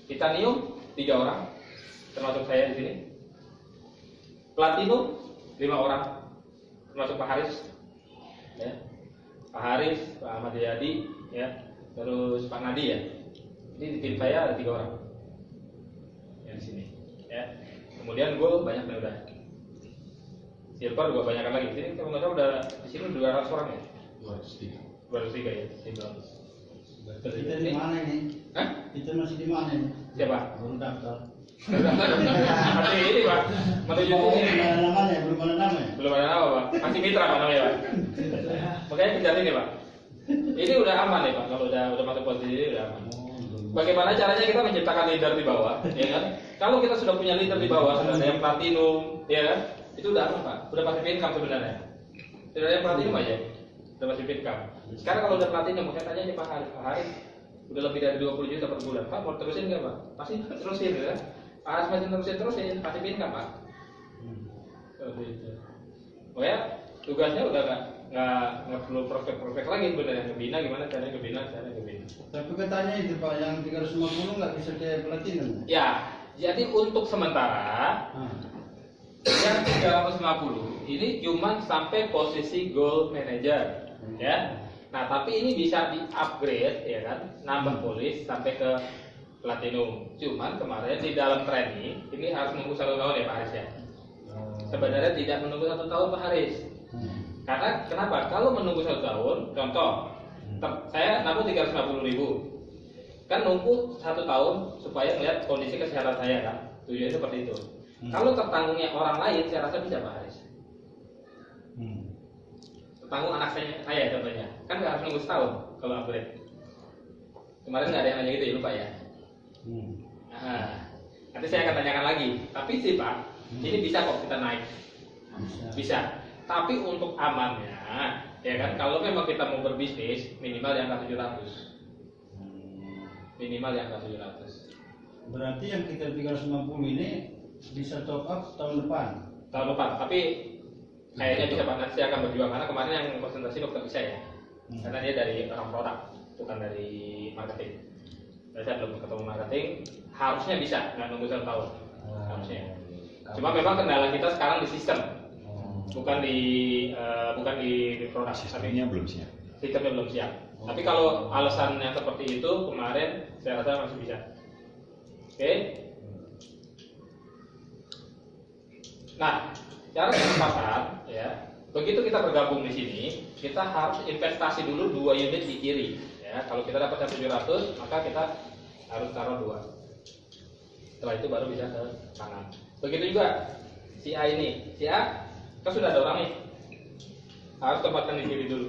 Titanium 3 orang. Termasuk saya di sini. Platinum 5 orang, termasuk Pak Haris, ya. Pak Haris, Pak Ahmad Jayadi, ya, terus Pak Nadi ya. Ini di tim saya ada 3 orang yang di sini, ya. Kemudian gue banyak yang udah. Silver juga banyak lagi. Di sini kalau nggak salah udah di sini 200 orang ya. 203 ya. Kita di mana ini? Hah? Kita masih di mana ini? Siapa? Baru daftar. Masih ini Pak, menuju ini. Belum ada namanya, belum ada nama ya? Belum ada nama Pak, masih mitra Pak namanya Pak. Makanya kejar ini Pak. Ini udah aman nih Pak, kalau udah masuk posisi ini udah aman. Bagaimana caranya kita menciptakan leader di bawah, ya kan? Kalau kita sudah punya leader di bawah, sudah ada yang platinum, ya kan? Itu udah aman Pak, udah pasti income sebenarnya. Sudah ada yang platinum aja, udah pasti income. Sekarang kalau udah platinum, saya tanya aja Pak Haris, udah lebih dari 20 juta per bulan, Pak mau terusin nggak Pak? Pasti terusin ya. Pak Haris masih terusin, pasti income Pak. Seperti itu. Oh ya, tugasnya udah nggak perlu prospek lagi sebenarnya. Ngebina gimana caranya ngebina. Tapi katanya itu Pak, yang 350 nggak bisa ke platinum. Ya, jadi untuk sementara yang 350 ini cuma sampai posisi gold manager, ya. Nah, tapi ini bisa di-upgrade, ya kan, nambah polis sampai ke platinum. Cuman kemarin di dalam training ini harus menunggu 1 tahun ya Pak Haris ya. Sebenarnya tidak menunggu 1 tahun Pak Haris. Karena kenapa? Kalau menunggu 1 tahun, contoh, saya nabung 350.000, kan nunggu 1 tahun supaya melihat kondisi kesehatan saya kan. Tujuannya seperti itu. Kalau tertanggungnya orang lain, saya rasa bisa Pak Haris. Tertanggung anak saya contohnya, kan nggak harus nunggu setahun kalau upgrade. Kemarin nggak ada yang nanya gitu ya, lupa ya. Nah, nanti saya akan tanyakan lagi. Tapi sih Pak, ini bisa kok kita naik. Bisa. Tapi untuk amannya, Ya kan, kalau memang kita mau berbisnis minimal di angka 700. Minimal di angka 700. Berarti yang kita 350 ini bisa top up tahun depan. Tahun depan, tapi kayaknya bisa Pak, nanti saya akan berjuang karena kemarin yang presentasi dokter bisa ya. Karena dia dari orang produk, bukan dari marketing. Dan saya belum ketemu marketing, harusnya bisa, nggak nunggu 1 tahun. Harusnya. Cuma memang kendala kita sekarang di sistem, bukan di produk. Sistemnya belum siap. Sistemnya belum siap. Tapi kalau alasannya seperti itu kemarin, saya rasa masih bisa. Oke. Nah, cara kesempatan ya. Begitu kita bergabung di sini, kita harus investasi dulu 2 unit di kiri. Ya, kalau kita dapat 700, maka kita harus taruh 2. Setelah itu baru bisa ke kanan. Begitu juga si A ini. Si A kan sudah ada orang nih. Harus tempatkan di kiri dulu.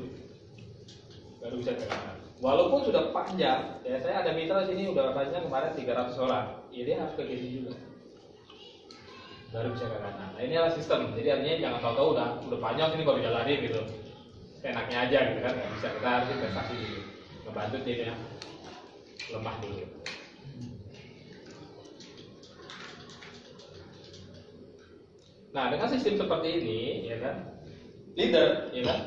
Baru bisa ke kanan. Walaupun sudah panjang, ya saya ada mitra sini udah panjang kemarin 300 orang. Ya dia harus ke kiri juga. Baru bisa ke kanan. Nah, ini adalah sistem. Jadi artinya jangan tahu-tahu udah panjang sini baru jalanin gitu. Enaknya aja gitu kan, nggak bisa. Kita harus investasi dulu. Ngebantu dia yang lemah dulu. Nah, dengan sistem seperti ini, ya kan, leader, ya kan,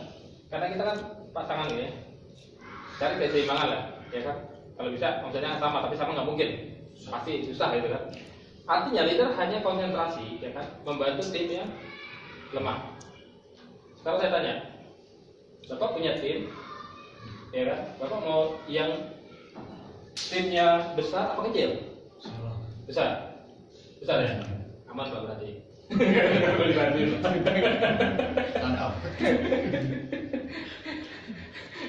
karena kita kan pasangan ya, cari keseimbangan lah, ya kan. Kalau bisa, maksudnya sama, tapi sama nggak mungkin, pasti susah gitu kan. Artinya leader hanya konsentrasi, ya kan, membantu tim yang lemah. Sekarang saya tanya, Bapak punya tim, ya kan, Bapak mau yang timnya besar apa kecil? Besar, besar ya, aman Pak berarti. Boleh bantu. Mantap.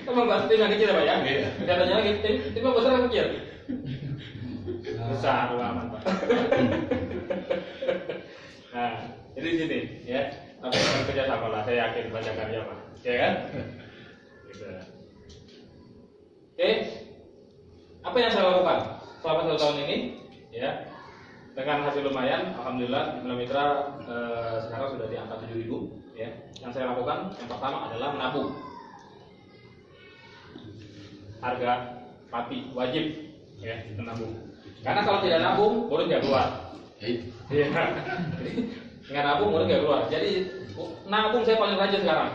Emang bahas tim yang kecil apa ya? Katanya lagi tim yang besar atau kecil? Besar, aman Pak. Nah, jadi sini ya. Tapi kerja sama lah, saya yakin banyak karya Pak, ya kan? Gitu. Oke, apa yang saya lakukan selama 1 tahun ini? Ya, dengan hasil lumayan, alhamdulillah jumlah mitra sekarang sudah di angka 7.000. Ya, yang saya lakukan yang pertama adalah menabung. Harga mati wajib ya menabung. Karena kalau tidak nabung, bonus nggak keluar. Iya. Nggak nabung, bonus nggak keluar. Jadi nabung saya paling rajin sekarang.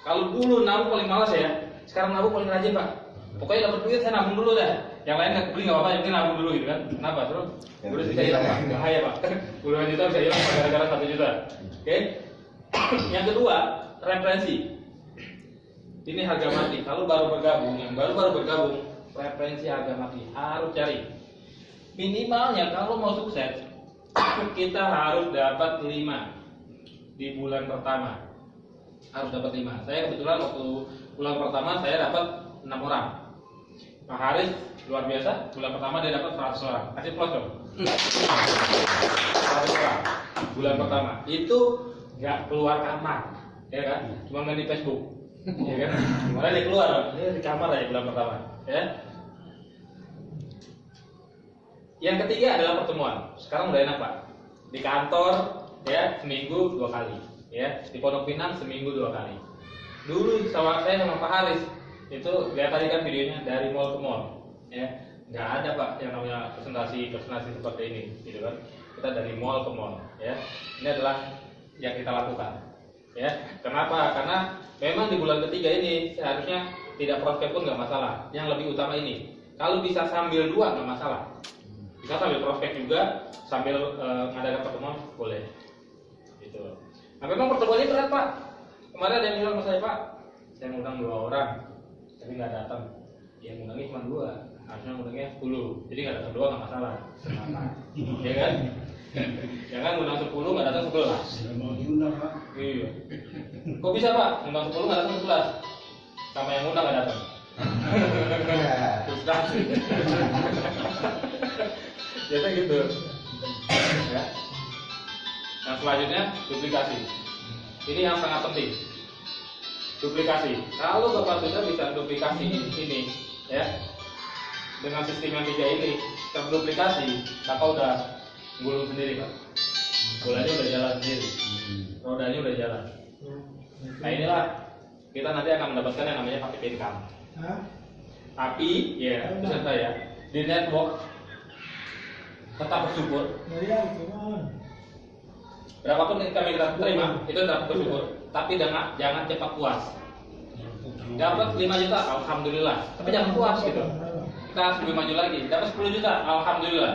Kalau dulu nabung paling malas ya, sekarang nabung paling rajin Pak. Pokoknya dapat duit saya nabung dulu dah. Yang lain nggak beli nggak apa-apa, yang penting nabung dulu gitu kan. Kenapa? Terus bonus bisa hilang Pak. Bahaya Pak. Puluhan juta bisa hilang gara-gara 1 juta. Oke. Yang kedua, referensi. Ini harga mati. Kalau baru bergabung, yang baru bergabung, referensi harga mati harus cari. Minimalnya kalau mau sukses, kita harus dapat 5 di bulan pertama. Harus dapat 5. Saya kebetulan waktu bulan pertama saya dapat 6 orang. Pak Haris luar biasa. Bulan pertama dia dapat 100 orang. Kasih plus dong. 100 orang. Bulan pertama. Itu nggak keluar kamar, ya kan? Cuma main di Facebook. Ya kan? Gimana dia keluar? Dia di kamar aja bulan pertama, ya. Yang ketiga adalah pertemuan. Sekarang udah enak Pak. Di kantor ya seminggu 2 kali, ya. Di Pondok Pinang seminggu 2 kali. Dulu saya sama Pak Haris itu lihat tadi kan videonya dari mall ke mall, ya. Nggak ada Pak yang namanya presentasi seperti ini, gitu kan. Kita dari mall ke mall, ya. Ini adalah yang kita lakukan, ya. Kenapa? Karena memang di bulan ketiga ini seharusnya tidak prospek pun nggak masalah. Yang lebih utama ini, kalau bisa sambil 2 nggak masalah. Bisa sambil prospek juga, sambil mengadakan pertemuan boleh. Gitu. Nah memang pertemuannya berat Pak. Kemarin ada yang bilang sama saya Pak, saya ngundang 2 orang, tapi nggak datang. Yang ngundangnya cuma 2, harusnya ngundangnya 10. Jadi nggak datang 2 nggak masalah. Kenapa? Ya kan? Jangan ngundang 10 nggak datang 11. Tidak mau diundang Pak. Iya. Kok bisa Pak? Ngundang 10 nggak datang 11. Sama yang ngundang nggak datang. Frustrasi. Biasa gitu. Ya. Nah selanjutnya duplikasi. Ini yang sangat penting. Duplikasi. Kalau Bapak sudah bisa duplikasi ini, ya, dengan sistem yang 3 ini terduplikasi, Kakak udah gulung sendiri Pak. Bolanya udah jalan sendiri. Rodanya udah jalan. Nah inilah kita nanti akan mendapatkan yang namanya passive income. Tapi ya, pesan saya di network tetap bersyukur. Berapapun income yang kita terima itu tetap bersyukur. Tapi jangan cepat puas. Dapat 5 juta, alhamdulillah. Tapi jangan puas gitu. Kita harus lebih maju lagi. Dapat 10 juta, alhamdulillah.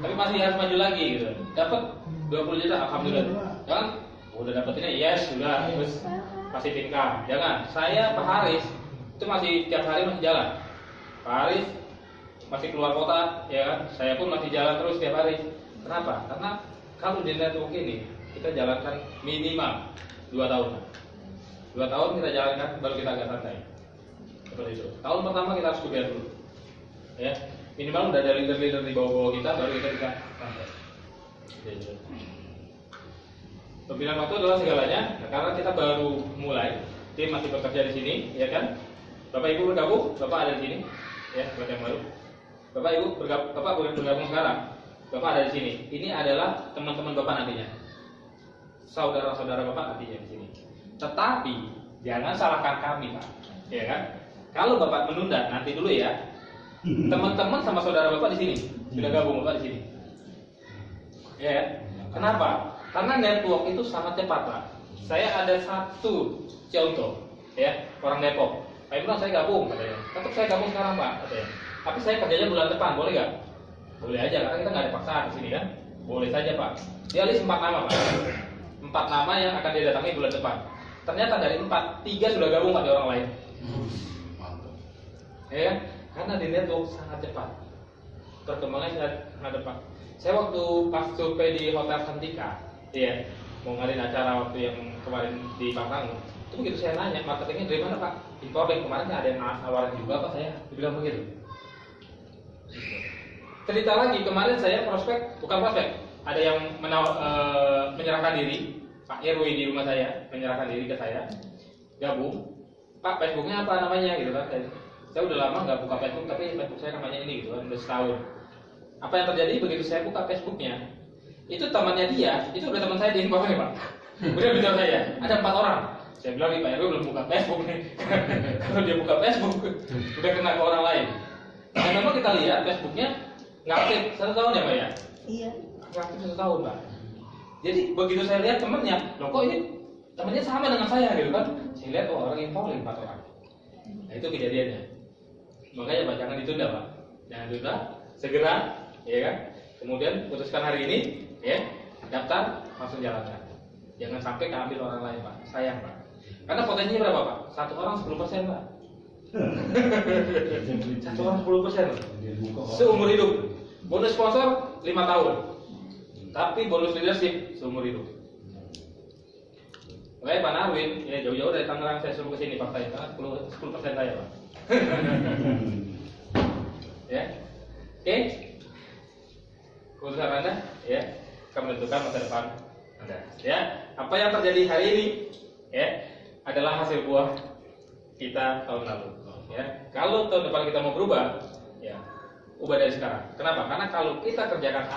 Tapi masih harus maju lagi gitu. Dapat 20 juta, alhamdulillah. Jangan udah dapat ini, yes sudah, terus masih income. Jangan. Saya Pak Haris itu masih tiap hari masih jalan. Pak Haris masih keluar kota, ya kan? Saya pun masih jalan terus tiap hari. Kenapa? Karena kalau di network ini kita jalankan minimal 2 tahun. 2 tahun kita jalankan, baru kita agak santai. Seperti itu. Tahun pertama kita harus kuliah dulu. Ya, minimal udah ada leader-leader di bawah-bawah kita, baru kita bisa santai. Gitu. Pemilihan waktu adalah segalanya. Nah, karena kita baru mulai, tim masih bekerja di sini, ya kan? Bapak Ibu bergabung, Bapak ada di sini, ya, buat yang baru. Bapak Ibu bergabung sekarang, Bapak ada di sini. Ini adalah teman-teman Bapak nantinya, saudara-saudara Bapak nantinya di sini. Tetapi jangan salahkan kami, Pak, ya kan? Kalau Bapak menunda, nanti dulu ya. Teman-teman sama saudara Bapak di sini sudah gabung Bapak di sini, ya kan? Kenapa? Karena network itu sangat cepat, Pak. Saya ada satu contoh, ya, orang Depok. Pak Imran saya gabung, katanya. Tetap saya gabung sekarang, Pak, katanya. Tapi saya kerjanya bulan depan, boleh nggak? Boleh aja, karena kita nggak ada paksaan di sini kan. Boleh saja, Pak. Dia list 4 nama, Pak. 4 nama yang akan dia datangi bulan depan. Ternyata dari 4, 3 sudah gabung pada orang lain. Mantap. Ya kan? Karena di network sangat cepat. Perkembangannya sangat cepat. Saya waktu pas survei di Hotel Santika, ya, mau ngadain acara waktu yang kemarin di Pangrango, itu begitu saya nanya marketingnya dari mana, Pak? Importing. Kemarin ada yang nawarin juga, Pak, saya dibilang begitu. Cerita lagi, kemarin saya bukan prospek, ada yang menyerahkan diri, Pak Irwi di rumah saya menyerahkan diri ke saya, gabung. Pak, Facebooknya apa namanya gitu kan? Saya udah lama nggak buka Facebook, tapi Facebook saya namanya ini gitu kan, udah setahun. Apa yang terjadi begitu saya buka Facebooknya, itu temannya dia, itu udah teman saya di bawahnya, Pak. Udah bilang saya, ada 4 orang. Saya bilang nih Pak Irwi belum buka Facebook nih. Kalau dia buka Facebook, udah kena ke orang lain. Dan memang kita lihat Facebooknya nggak aktif 1 tahun ya, Pak ya? Iya. Nggak aktif 1 tahun, Pak. Jadi begitu saya lihat temennya, loh kok ini temennya sama dengan saya gitu kan? Saya lihat orang infoling 4 orang. Nah itu kejadiannya. Makanya Pak jangan ditunda, Pak. Jangan ditunda, segera, ya kan? Kemudian putuskan hari ini, ya, daftar langsung jalankan. Jangan sampai keambil orang lain, Pak. Sayang, Pak. Karena potensinya berapa, Pak? 1 orang 10%, Pak. 1 orang 10%, Pak. Seumur hidup. Bonus sponsor 5 tahun. Tapi bonus leadership seumur hidup. Makanya Pak Narwin, ya jauh-jauh dari Tangerang saya suruh ke sini Pak saya, karena 10% saya, Pak. Ya. Oke. Keputusan Anda, ya, akan menentukan masa depan Anda. Ya, apa yang terjadi hari ini, ya, adalah hasil buah kita tahun lalu. Ya, kalau tahun depan kita mau berubah, ya, ubah dari sekarang. Kenapa? Karena kalau kita kerjakan